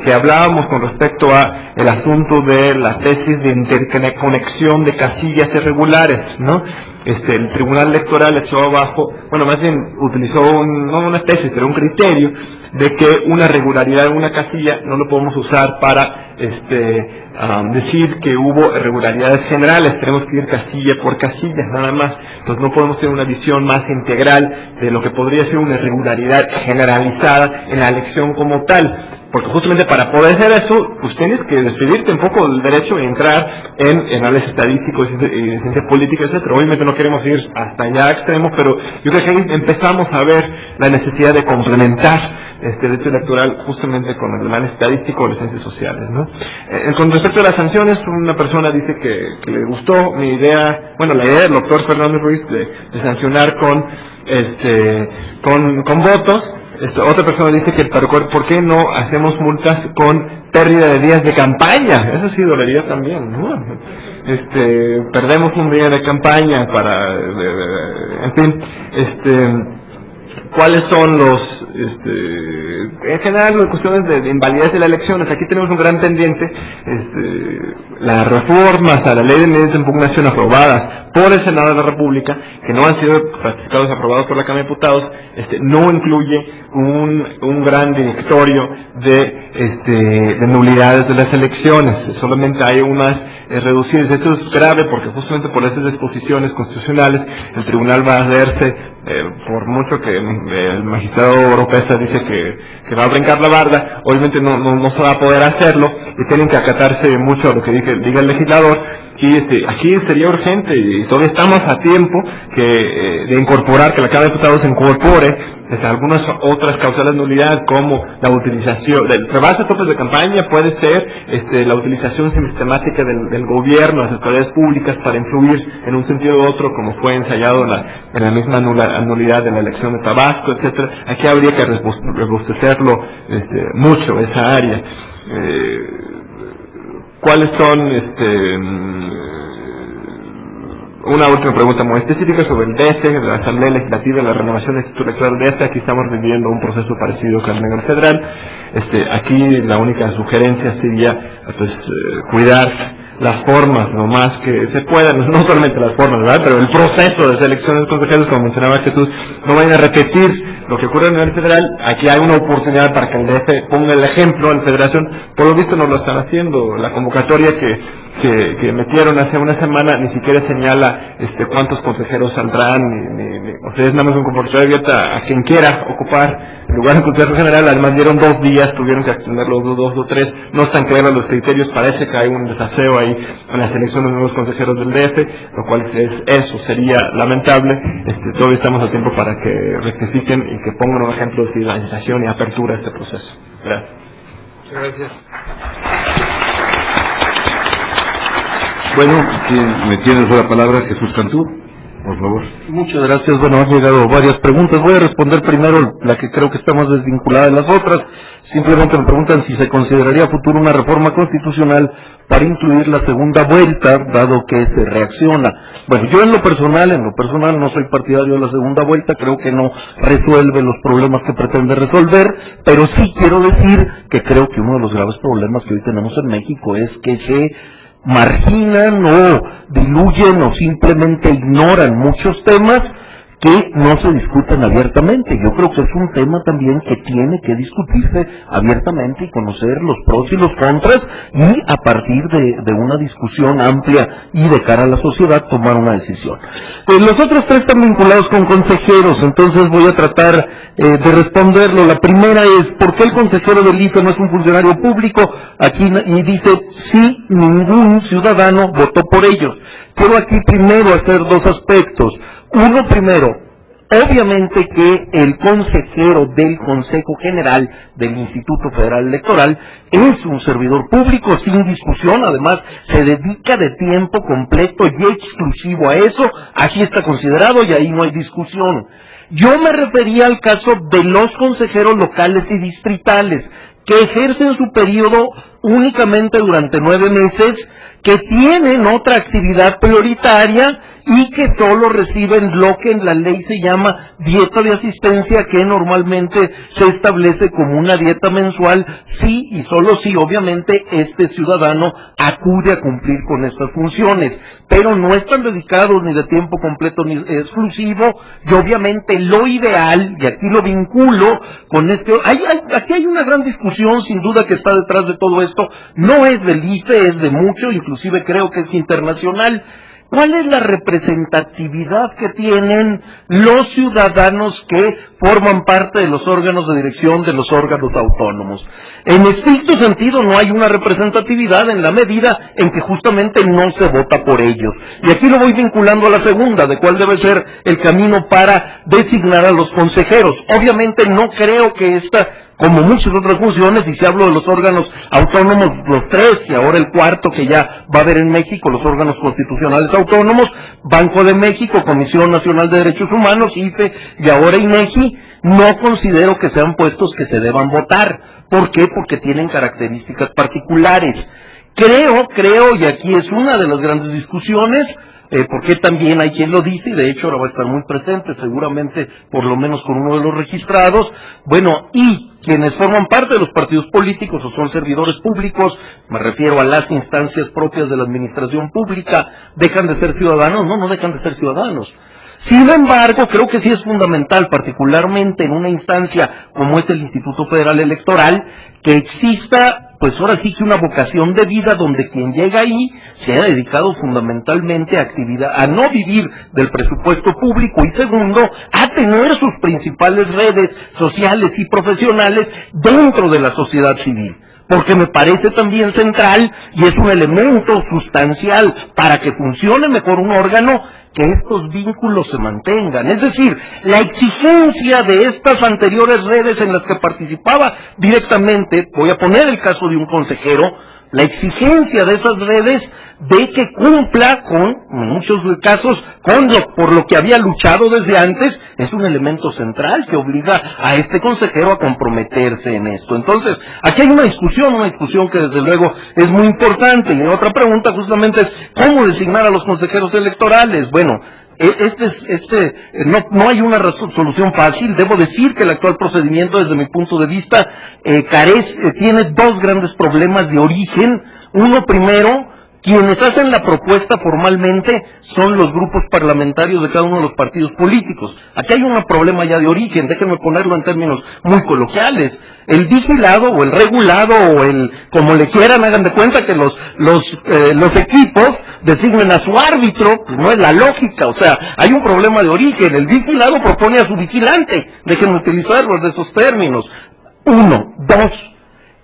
que hablábamos con respecto a el asunto de la tesis de interconexión de casillas irregulares, ¿no? El Tribunal Electoral echó abajo, más bien utilizó no una tesis, pero un criterio de que una regularidad en una casilla no lo podemos usar para decir que hubo irregularidades generales. Tenemos que ir casilla por casilla, nada más. Entonces no podemos tener una visión más integral de lo que podría ser una irregularidad generalizada en la elección como tal. Porque justamente para poder hacer eso, pues tienes que despedirte un poco del derecho y entrar en análisis estadístico y ciencia política, etcétera. Obviamente no queremos ir hasta allá extremos, pero yo creo que ahí empezamos a ver la necesidad de complementar derecho electoral justamente con el análisis estadístico de las ciencias sociales, ¿no? Con respecto a las sanciones, una persona dice que le gustó mi idea, la idea del doctor Fernández Ruiz de sancionar con votos. Otra persona dice que ¿por qué no hacemos multas con pérdida de días de campaña? Eso sí dolería también, ¿no? Perdemos un día de campaña en fin, ¿cuáles son los en general las cuestiones de invalidez de las elecciones? Aquí tenemos un gran pendiente. Las reformas a la ley de medidas de impugnación aprobadas por el Senado de la República, que no han sido ratificados y aprobados por la Cámara de Diputados, no incluye un gran directorio de nulidades de las elecciones. Solamente hay unas reducidas. Esto es grave porque justamente por esas disposiciones constitucionales el tribunal va a verse, por mucho que el magistrado Oropesa dice que va a brincar la barda, obviamente no se va a poder hacerlo y tienen que acatarse mucho a lo que diga el legislador. Y aquí sería urgente, y todavía estamos a tiempo de incorporar, que la Cámara de Diputados incorpore algunas otras causales de nulidad, como la utilización del rebase de topes de campaña. Puede ser la utilización sistemática del gobierno, las autoridades públicas, para influir en un sentido u otro, como fue ensayado en la misma nulidad de la elección de Tabasco, etcétera. Aquí habría que robustecerlo mucho, esa área. ¿Cuáles son una última pregunta muy específica sobre el DF, la Asamblea Legislativa, la renovación del Instituto Electoral del DF. Aquí estamos viviendo un proceso parecido que al nivel federal. Aquí la única sugerencia sería pues cuidar las formas, lo más que se pueda, no solamente las formas, ¿verdad?, pero el proceso de selección de consejeros, como mencionaba Jesús, no vayan a repetir lo que ocurre a nivel federal. Aquí hay una oportunidad para que el DF ponga el ejemplo a la federación. Por lo visto no lo están haciendo. La convocatoria que metieron hace una semana ni siquiera señala cuántos consejeros saldrán, o sea, es nada más una convocatoria abierta a quien quiera ocupar el lugar en consejo general. Además dieron 2 días, tuvieron que extender los 2 o 3, no están claros los criterios, parece que hay un desaseo ahí en la selección de nuevos consejeros del DF, lo cual eso sería lamentable. Todavía estamos a tiempo para que rectifiquen y que pongan un ejemplo de civilización y apertura a este proceso. Gracias. Muchas gracias. Bueno, me tiene la palabra Jesús Cantú, por favor. Muchas gracias. Bueno, han llegado varias preguntas. Voy a responder primero la que creo que está más desvinculada de las otras. Simplemente me preguntan si se consideraría futuro una reforma constitucional para incluir la segunda vuelta, dado que se reacciona. Bueno, yo en lo personal no soy partidario de la segunda vuelta, creo que no resuelve los problemas que pretende resolver, pero sí quiero decir que creo que uno de los graves problemas que hoy tenemos en México es que se marginan o diluyen o simplemente ignoran muchos temas que no se discuten abiertamente. Yo creo que es un tema también que tiene que discutirse abiertamente y conocer los pros y los contras, y a partir de una discusión amplia y de cara a la sociedad tomar una decisión. Los otros 3 están vinculados con consejeros, entonces voy a tratar de responderlo. La primera es, ¿por qué el consejero del IFE no es un funcionario público? Aquí y dice, sí, ningún ciudadano votó por ellos. Quiero aquí primero hacer 2 aspectos. Uno primero, obviamente que el consejero del Consejo General del Instituto Federal Electoral es un servidor público sin discusión, además se dedica de tiempo completo y exclusivo a eso, así está considerado y ahí no hay discusión. Yo me refería al caso de los consejeros locales y distritales, que ejercen su periodo únicamente durante 9 meses, que tienen otra actividad prioritaria y que solo reciben lo que en la ley se llama dieta de asistencia, que normalmente se establece como una dieta mensual, sí y solo si obviamente este ciudadano acude a cumplir con estas funciones, pero no están dedicados ni de tiempo completo ni exclusivo, y obviamente lo ideal, y aquí lo vinculo con aquí hay una gran discusión sin duda que está detrás de todo esto, no es del IFE, es de mucho, inclusive creo que es internacional. ¿Cuál es la representatividad que tienen los ciudadanos que forman parte de los órganos de dirección de los órganos autónomos? En estricto sentido no hay una representatividad en la medida en que justamente no se vota por ellos. Y aquí lo voy vinculando a la segunda, de cuál debe ser el camino para designar a los consejeros. Obviamente no creo que como muchas otras funciones, y si hablo de los órganos autónomos, los 3, y ahora el 4 que ya va a haber en México, los órganos constitucionales autónomos, Banco de México, Comisión Nacional de Derechos Humanos, IFE, y ahora INEGI, no considero que sean puestos que se deban votar. ¿Por qué? Porque tienen características particulares. Creo, y aquí es una de las grandes discusiones, porque también hay quien lo dice, y de hecho ahora va a estar muy presente, seguramente por lo menos con uno de los registrados, bueno, y quienes forman parte de los partidos políticos o son servidores públicos, me refiero a las instancias propias de la administración pública, ¿dejan de ser ciudadanos? No dejan de ser ciudadanos. Sin embargo, creo que sí es fundamental, particularmente en una instancia como es el Instituto Federal Electoral, que exista, pues ahora sí que una vocación de vida donde quien llega ahí se ha dedicado fundamentalmente a no vivir del presupuesto público, y segundo, a tener sus principales redes sociales y profesionales dentro de la sociedad civil. Porque me parece también central y es un elemento sustancial para que funcione mejor un órgano, que estos vínculos se mantengan. Es decir, la exigencia de estas anteriores redes en las que participaba directamente, voy a poner el caso de un consejero, la exigencia de esas redes de que cumpla con, en muchos casos, por lo que había luchado desde antes, es un elemento central que obliga a este consejero a comprometerse en esto. Entonces, aquí hay una discusión que desde luego es muy importante. Y otra pregunta justamente es, ¿cómo designar a los consejeros electorales? Bueno, no hay una solución fácil. Debo decir que el actual procedimiento, desde mi punto de vista, tiene dos grandes problemas de origen. Uno, primero, quienes hacen la propuesta formalmente son los grupos parlamentarios de cada uno de los partidos políticos. Aquí hay un problema ya de origen, déjenme ponerlo en términos muy coloquiales. El vigilado o el regulado o como le quieran, hagan de cuenta que los equipos designen a su árbitro, pues no es la lógica. O sea, hay un problema de origen. El vigilado propone a su vigilante, déjenme utilizarlos de esos términos. Uno. Dos,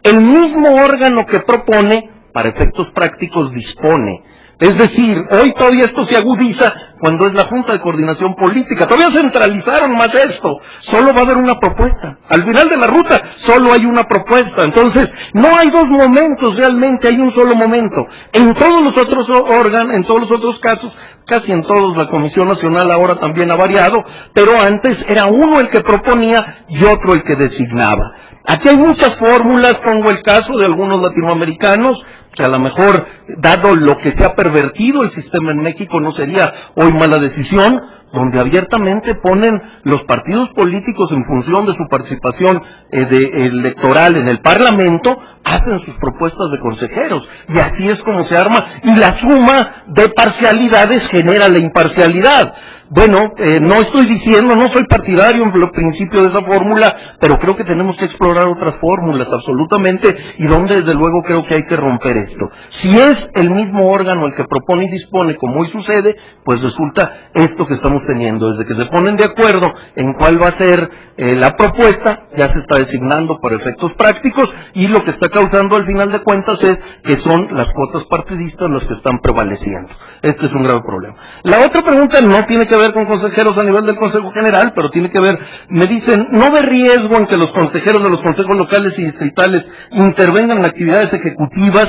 el mismo órgano que propone, para efectos prácticos dispone. Es decir, hoy todavía esto se agudiza cuando es la Junta de Coordinación Política. Todavía centralizaron más esto. Solo va a haber una propuesta. Al final de la ruta solo hay una propuesta. Entonces, no hay dos momentos realmente, hay un solo momento. En todos los otros órganos, en todos los otros casos, casi en todos, la Comisión Nacional ahora también ha variado, pero antes era uno el que proponía y otro el que designaba. Aquí hay muchas fórmulas, pongo el caso de algunos latinoamericanos, que a lo mejor, dado lo que se ha pervertido el sistema en México, no sería hoy mala decisión, donde abiertamente ponen los partidos políticos en función de su participación electoral en el Parlamento, hacen sus propuestas de consejeros, y así es como se arma, y la suma de parcialidades genera la imparcialidad. Bueno, no estoy diciendo, no soy partidario en principio de esa fórmula, pero creo que tenemos que explorar otras fórmulas, absolutamente, y donde desde luego creo que hay que romper esto. Si es el mismo órgano el que propone y dispone, como hoy sucede, pues resulta esto que estamos teniendo. Desde que se ponen de acuerdo en cuál va a ser la propuesta, ya se está designando por efectos prácticos, y lo que está causando al final de cuentas es que son las cuotas partidistas las que están prevaleciendo. Este es un grave problema. La otra pregunta no tiene que ver con consejeros a nivel del Consejo General, pero tiene que ver, me dicen, ¿no ve riesgo en que los consejeros de los consejos locales y distritales intervengan en actividades ejecutivas?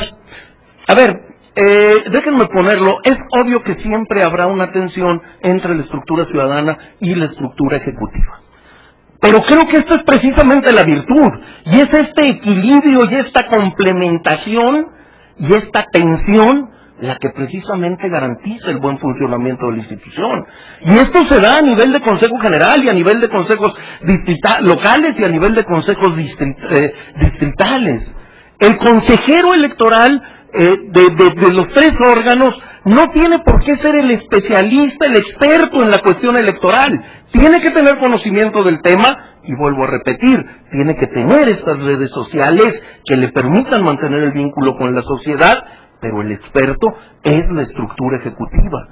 A ver, déjenme ponerlo, es obvio que siempre habrá una tensión entre la estructura ciudadana y la estructura ejecutiva. Pero creo que esta es precisamente la virtud, y es este equilibrio y esta complementación y esta tensión la que precisamente garantiza el buen funcionamiento de la institución. Y esto se da a nivel de Consejo General y a nivel de consejos locales y a nivel de consejos distritales. El consejero electoral de los tres órganos no tiene por qué ser el especialista, el experto en la cuestión electoral. Tiene que tener conocimiento del tema, y vuelvo a repetir, tiene que tener estas redes sociales que le permitan mantener el vínculo con la sociedad, pero el experto es la estructura ejecutiva.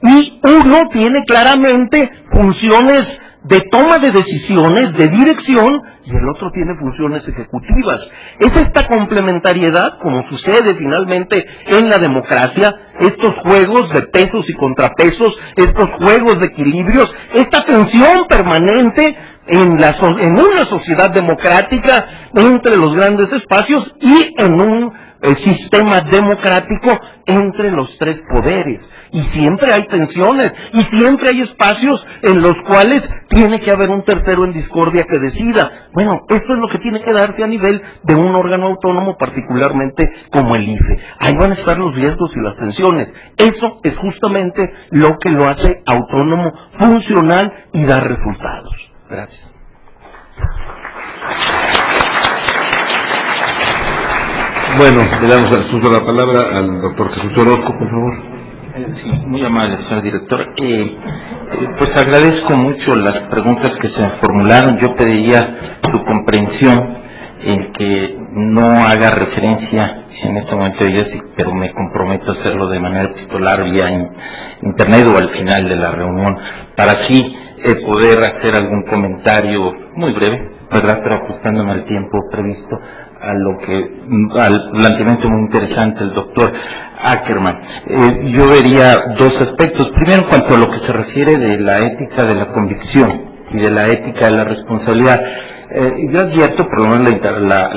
Y uno tiene claramente funciones de toma de decisiones, de dirección, y el otro tiene funciones ejecutivas. Es esta complementariedad, como sucede finalmente en la democracia, estos juegos de pesos y contrapesos, estos juegos de equilibrios, esta tensión permanente en una sociedad democrática entre los grandes espacios y en un sistema democrático entre los tres poderes. Y siempre hay tensiones, y siempre hay espacios en los cuales tiene que haber un tercero en discordia que decida. Bueno, esto es lo que tiene que darse a nivel de un órgano autónomo, particularmente como el IFE. Ahí van a estar los riesgos y las tensiones. Eso es justamente lo que lo hace autónomo, funcional y da resultados. Gracias. Bueno, le damos al uso de la palabra al doctor Jesús Orozco, por favor. Sí, muy amable, señor director. Pues agradezco mucho las preguntas que se formularon. Yo pediría su comprensión en que no haga referencia en este momento a ellas, pero me comprometo a hacerlo de manera epistolar vía internet o al final de la reunión, para así poder hacer algún comentario muy breve, ¿verdad?, pero ajustándome al tiempo previsto al planteamiento muy interesante del doctor Ackerman. Yo vería dos aspectos. Primero, en cuanto a lo que se refiere de la ética de la convicción y de la ética de la responsabilidad. Yo advierto, por lo menos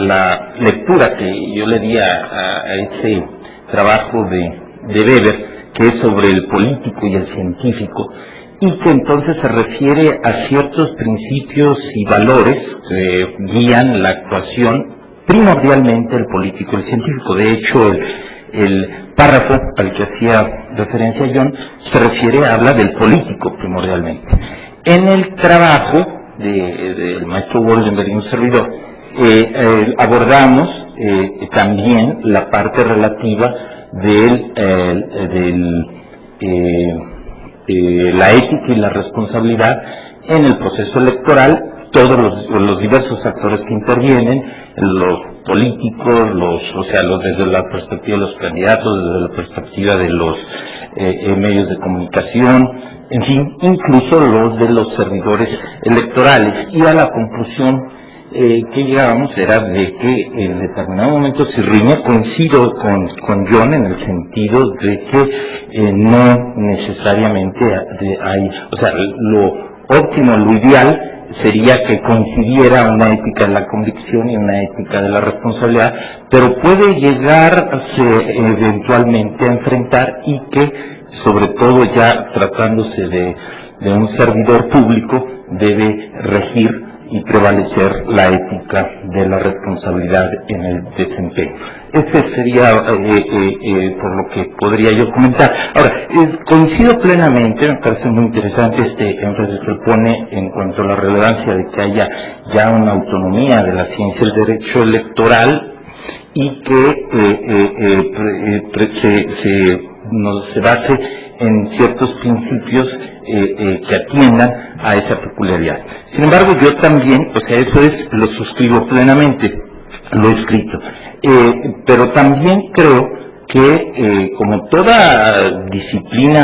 la lectura que yo le di a ese trabajo de Weber, que es sobre el político y el científico, y que entonces se refiere a ciertos principios y valores que guían la actuación primordialmente el político y el científico. De hecho, el párrafo al que hacía referencia John se refiere, habla del político primordialmente. En el trabajo del maestro Woldenberg y un servidor, abordamos también la parte relativa la ética y la responsabilidad en el proceso electoral, todos los diversos actores que intervienen, los políticos, desde la perspectiva de los candidatos, desde la perspectiva de los medios de comunicación, en fin, incluso los de los servidores electorales. Y a la conclusión que llegábamos era de que en determinado momento Sirriño, coincido con John en el sentido de que no necesariamente hay, lo óptimo, lo ideal sería que coincidiera una ética de la convicción y una ética de la responsabilidad, pero puede llegarse eventualmente a enfrentar, y que sobre todo ya tratándose de un servidor público debe regir y prevalecer la ética de la responsabilidad en el desempeño. Ese sería por lo que podría yo comentar. Ahora, coincido plenamente, me parece muy interesante este énfasis que pone en cuanto a la relevancia de que haya ya una autonomía de la ciencia del derecho electoral, y que se base en ciertos principios que atiendan a esa peculiaridad. Sin embargo, yo también, lo suscribo plenamente, lo he escrito, pero también creo que como toda disciplina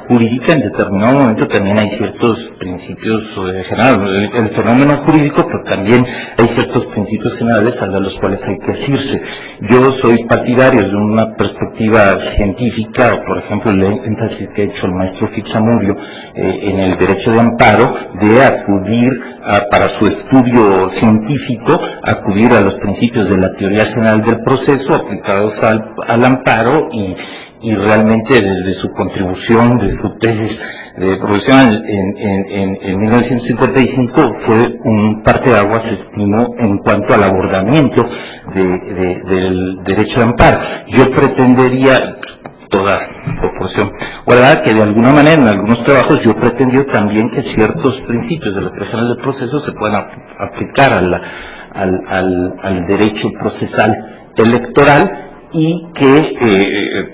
jurídica, en determinado momento también hay ciertos principios generales, el fenómeno jurídico, pero también hay ciertos principios generales a los cuales hay que asirse. Yo soy partidario de una perspectiva científica, por ejemplo, el énfasis que ha hecho el maestro Fixamurio en el derecho de amparo, de acudir para su estudio científico, acudir a los principios de la teoría general del proceso aplicados al amparo, y realmente desde su contribución, de su tesis profesional en 1955 fue un parteaguas, estimo, en cuanto al abordamiento del derecho de amparo. Yo pretendería, toda proporción guardada, que de alguna manera en algunos trabajos yo pretendió también que ciertos principios de la teoría general del proceso se puedan aplicar al derecho procesal electoral, y que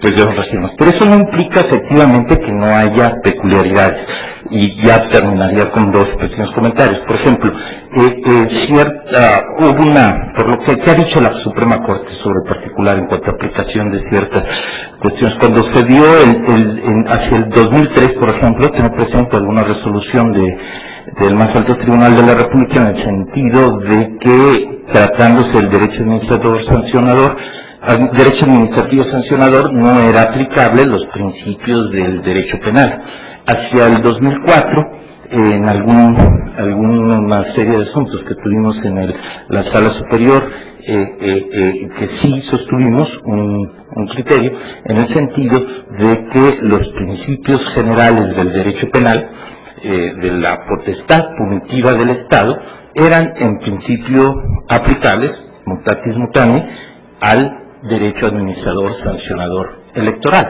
pues de los recibos. Pero eso no implica efectivamente que no haya peculiaridades, y ya terminaría con dos pequeños comentarios. Por ejemplo, por lo que ha dicho la Suprema Corte sobre el particular en cuanto a aplicación de ciertas cuestiones, cuando se dio hacia el 2003, por ejemplo, tengo presente alguna resolución del más alto tribunal de la República en el sentido de que, tratándose del derecho administrativo sancionador, no era aplicable los principios del derecho penal. Hacia el 2004, en alguna serie de asuntos que tuvimos en la sala superior, que sí sostuvimos un criterio en el sentido de que los principios generales del derecho penal, de la potestad punitiva del Estado, eran en principio aplicables, mutatis mutandis, al derecho administrador sancionador electoral.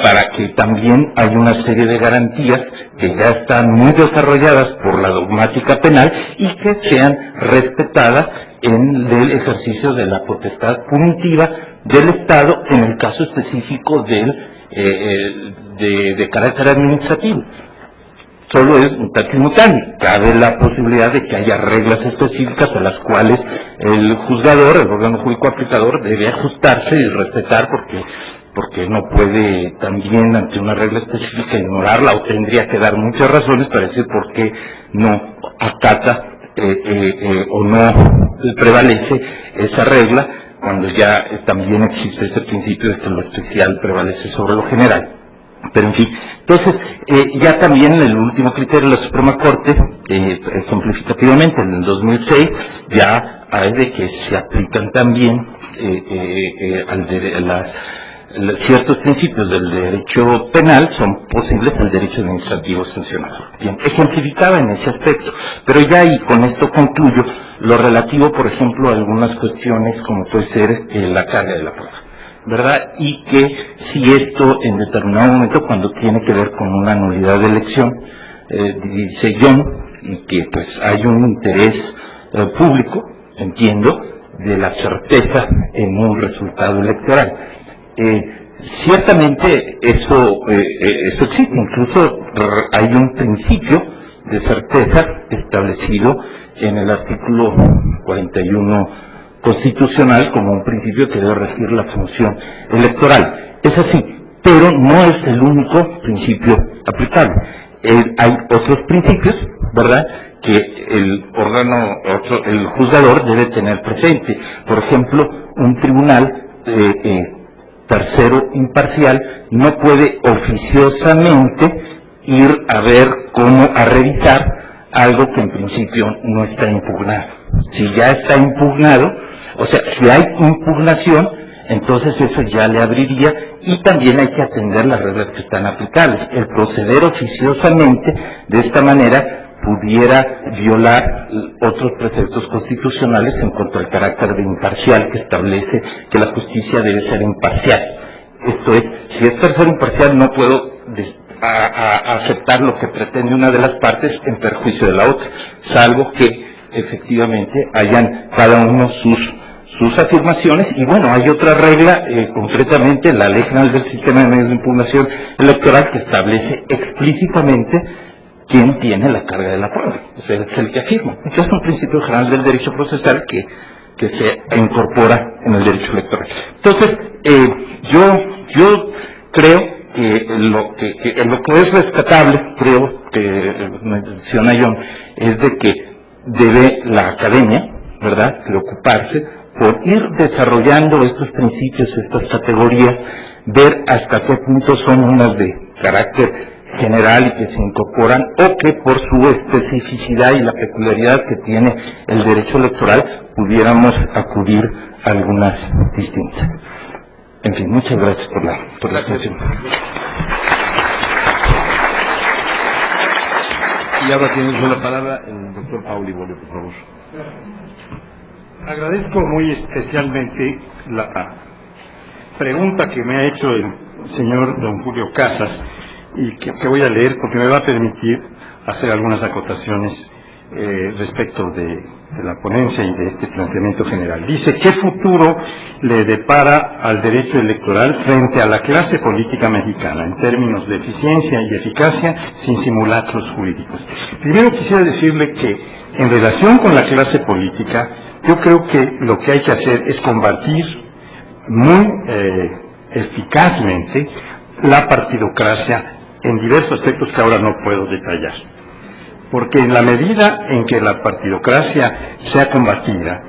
Para que también hay una serie de garantías que ya están muy desarrolladas por la dogmática penal y que sean respetadas en el ejercicio de la potestad punitiva del Estado, en el caso específico de carácter administrativo. Solo es mutatis mutandis. Cabe la posibilidad de que haya reglas específicas a las cuales el juzgador, el órgano jurídico aplicador, debe ajustarse y respetar, porque no puede también ante una regla específica ignorarla, o tendría que dar muchas razones para decir por qué no acata o no prevalece esa regla, cuando ya también existe ese principio de que lo especial prevalece sobre lo general. Pero en fin, entonces, ya también el último criterio de la Suprema Corte, ejemplificativamente en el 2006, ya hay de que se aplican también ciertos principios del derecho penal son posibles al derecho administrativo sancionador. Bien, ejemplificada en ese aspecto, pero ya ahí con esto concluyo lo relativo, por ejemplo, a algunas cuestiones como puede ser la carga de la prueba, ¿verdad? Y que si esto en determinado momento, cuando tiene que ver con una nulidad de elección, dice Young, y que pues hay un interés público, entiendo, de la certeza en un resultado electoral. Ciertamente eso existe, incluso hay un principio de certeza establecido en el artículo 41 constitucional como un principio que debe regir la función electoral. Es así, pero no es el único principio aplicable. Hay otros principios, ¿verdad?, que el juzgador debe tener presente. Por ejemplo, un tribunal tercero imparcial no puede oficiosamente ir a revisar algo que en principio no está impugnado. Si ya está impugnado, o sea, si hay impugnación, entonces eso ya le abriría, y también hay que atender las reglas que están aplicables. El proceder oficiosamente de esta manera pudiera violar otros preceptos constitucionales en cuanto al carácter de imparcial que establece que la justicia debe ser imparcial. Esto es, si es tercero imparcial, no puedo aceptar lo que pretende una de las partes en perjuicio de la otra, salvo que efectivamente hayan cada uno sus afirmaciones. Y bueno, hay otra regla, concretamente la Ley General del Sistema de Medios de Impugnación Electoral, que establece explícitamente quién tiene la carga de la prueba, o sea, es el que afirma. Entonces es un principio general del derecho procesal que se incorpora en el derecho electoral. Entonces, yo creo que lo que es rescatable, creo que menciona John, es de que debe la academia, ¿verdad?, preocuparse por ir desarrollando estos principios, estas categorías, ver hasta qué punto son unas de carácter general y que se incorporan, o que por su especificidad y la peculiaridad que tiene el derecho electoral pudiéramos acudir a algunas distintas. En fin, muchas gracias por la atención. Y ahora tiene la palabra el doctor Pauli Bolio, por favor. Agradezco muy especialmente la pregunta que me ha hecho el señor don Julio Casas, y que voy a leer porque me va a permitir hacer algunas acotaciones respecto de la ponencia y de este planteamiento general. Dice: ¿qué futuro le depara al derecho electoral frente a la clase política mexicana en términos de eficiencia y eficacia sin simulacros jurídicos? Primero quisiera decirle que en relación con la clase política, yo creo que lo que hay que hacer es combatir muy eficazmente la partidocracia en diversos aspectos que ahora no puedo detallar. Porque en la medida en que la partidocracia sea combatida,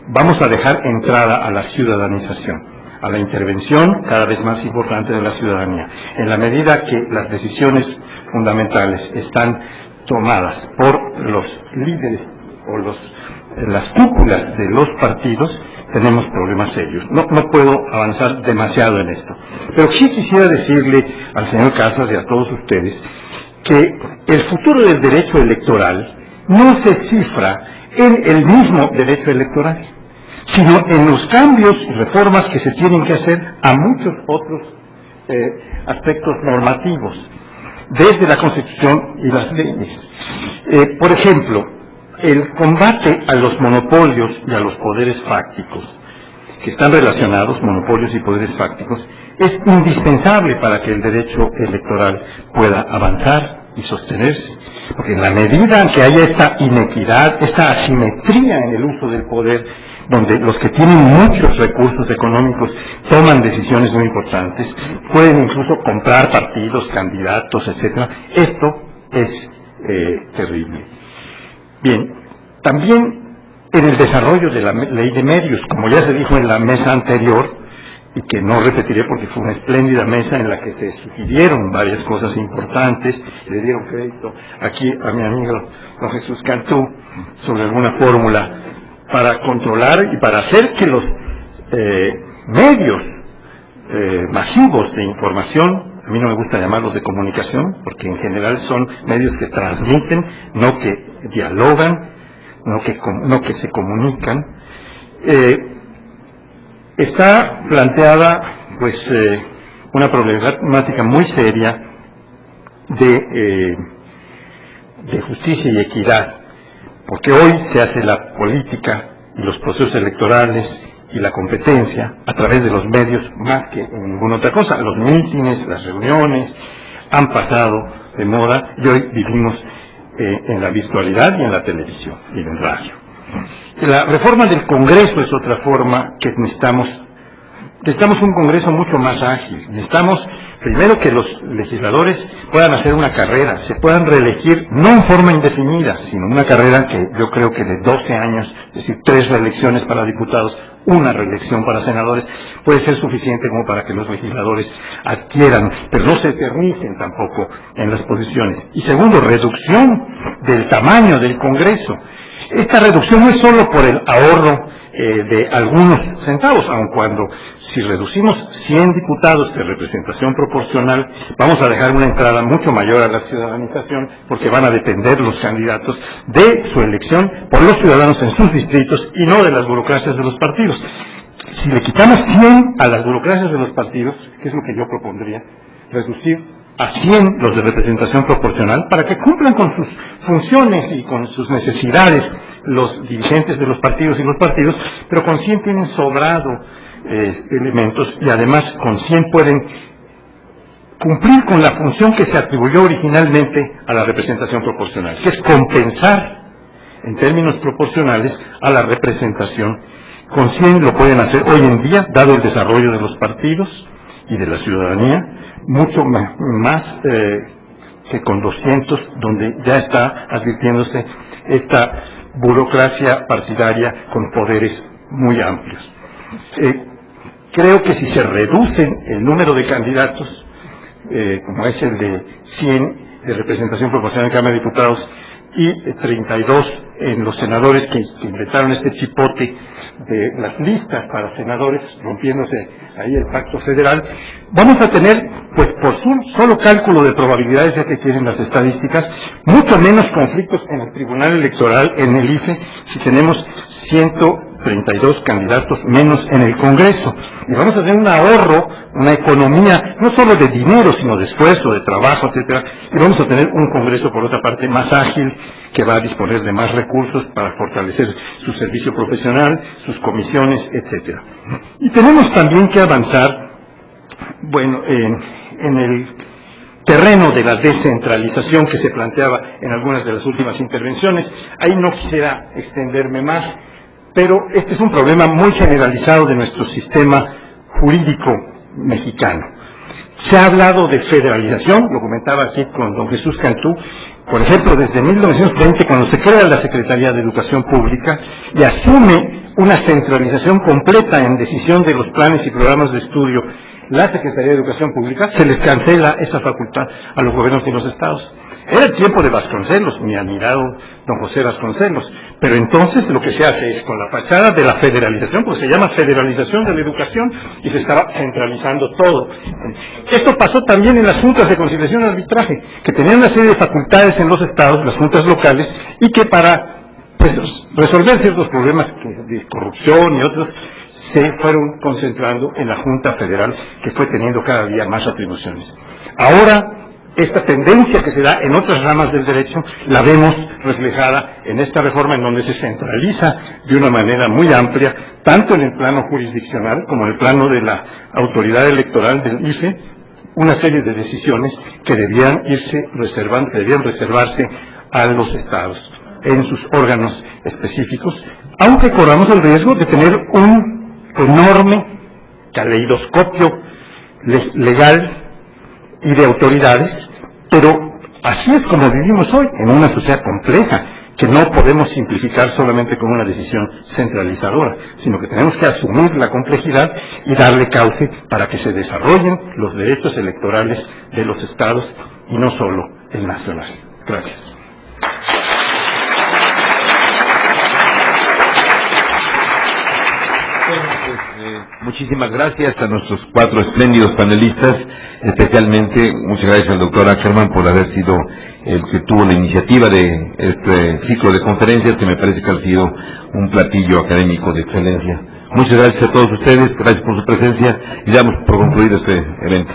vamos a dejar entrada a la ciudadanización, a la intervención cada vez más importante de la ciudadanía. En la medida que las decisiones fundamentales están tomadas por los líderes o las cúpulas de los partidos, tenemos problemas serios. No puedo avanzar demasiado en esto. Pero sí quisiera decirle al señor Casas y a todos ustedes que el futuro del derecho electoral no se cifra en el mismo derecho electoral, sino en los cambios y reformas que se tienen que hacer a muchos otros aspectos normativos, desde la Constitución y las leyes. Por ejemplo, el combate a los monopolios y a los poderes fácticos, que están relacionados, monopolios y poderes fácticos, es indispensable para que el derecho electoral pueda avanzar y sostenerse. Porque en la medida en que haya esta inequidad, esta asimetría en el uso del poder, donde los que tienen muchos recursos económicos toman decisiones muy importantes, pueden incluso comprar partidos, candidatos, etcétera, esto es terrible. Bien, también en el desarrollo de la ley de medios, como ya se dijo en la mesa anterior, y que no repetiré porque fue una espléndida mesa en la que se sugirieron varias cosas importantes, le dieron crédito aquí a mi amigo don Jesús Cantú sobre alguna fórmula para controlar y para hacer que los medios masivos de información, a mí no me gusta llamarlos de comunicación, porque en general son medios que transmiten, no que dialogan, no que se comunican, está planteada pues una problemática muy seria de justicia y equidad, porque hoy se hace la política y los procesos electorales y la competencia a través de los medios más que en ninguna otra cosa. Los mítines, las reuniones han pasado de moda y hoy vivimos en la virtualidad y en la televisión y en el radio. La reforma del Congreso es otra forma que necesitamos un Congreso mucho más ágil. Necesitamos primero que los legisladores puedan hacer una carrera, se puedan reelegir, no en forma indefinida, sino una carrera que yo creo que de 12 años, es decir, 3 reelecciones para diputados, una reelección para senadores, puede ser suficiente como para que los legisladores adquieran, pero no se eternicen tampoco en las posiciones. Y segundo, reducción del tamaño del Congreso. Esta reducción no es solo por el ahorro de algunos centavos, aun cuando si reducimos 100 diputados de representación proporcional, vamos a dejar una entrada mucho mayor a la ciudadanización, porque van a depender los candidatos de su elección por los ciudadanos en sus distritos y no de las burocracias de los partidos. Si le quitamos 100 a las burocracias de los partidos, que es lo que yo propondría, reducir a 100 los de representación proporcional para que cumplan con sus funciones y con sus necesidades los dirigentes de los partidos y los partidos, pero con 100 tienen sobrado elementos y además con 100 pueden cumplir con la función que se atribuyó originalmente a la representación proporcional, que es compensar en términos proporcionales a la representación. Con 100 lo pueden hacer hoy en día, dado el desarrollo de los partidos y de la ciudadanía, mucho más que con 200, donde ya está advirtiéndose esta burocracia partidaria con poderes muy amplios. Creo que si se reducen el número de candidatos, como es el de 100 de representación proporcional en Cámara de Diputados y 32 en los senadores que inventaron este chipote de las listas para senadores, rompiéndose ahí el pacto federal, vamos a tener, pues por su solo cálculo de probabilidades, ya que tienen las estadísticas, mucho menos conflictos en el Tribunal Electoral, en el IFE, si tenemos 132 candidatos menos en el Congreso. Y vamos a tener un ahorro, una economía, no solo de dinero, sino de esfuerzo, de trabajo, etcétera. Y vamos a tener un Congreso, por otra parte, más ágil, que va a disponer de más recursos para fortalecer su servicio profesional, sus comisiones, etcétera. Y tenemos también que avanzar, bueno, en el terreno de la descentralización que se planteaba en algunas de las últimas intervenciones. Ahí no quisiera extenderme más, pero este es un problema muy generalizado de nuestro sistema jurídico mexicano. Se ha hablado de federalización, lo comentaba aquí con don Jesús Cantú, por ejemplo, desde 1920, cuando se crea la Secretaría de Educación Pública y asume una centralización completa en decisión de los planes y programas de estudio, la Secretaría de Educación Pública, se les cancela esa facultad a los gobiernos de los estados. Era el tiempo de Vasconcelos, mi admirado don José Vasconcelos, pero entonces lo que se hace es con la fachada de la federalización, pues se llama federalización de la educación y se estaba centralizando todo. Esto pasó también en las juntas de conciliación y arbitraje, que tenían una serie de facultades en los estados, las juntas locales, y que para resolver ciertos problemas de corrupción y otros, se fueron concentrando en la Junta Federal, que fue teniendo cada día más atribuciones. Ahora, esta tendencia que se da en otras ramas del derecho, la vemos reflejada en esta reforma, en donde se centraliza de una manera muy amplia, tanto en el plano jurisdiccional como en el plano de la autoridad electoral del IFE, una serie de decisiones que debían reservarse a los estados en sus órganos específicos, aunque corramos el riesgo de tener un enorme caleidoscopio legal y de autoridades, pero así es como vivimos hoy, en una sociedad compleja, que no podemos simplificar solamente con una decisión centralizadora, sino que tenemos que asumir la complejidad y darle cauce para que se desarrollen los derechos electorales de los estados y no solo el nacional. Gracias. Muchísimas gracias a nuestros 4 espléndidos panelistas, especialmente muchas gracias al doctor Ackerman por haber sido el que tuvo la iniciativa de este ciclo de conferencias, que me parece que ha sido un platillo académico de excelencia. Muchas gracias a todos ustedes, gracias por su presencia y damos por concluido este evento.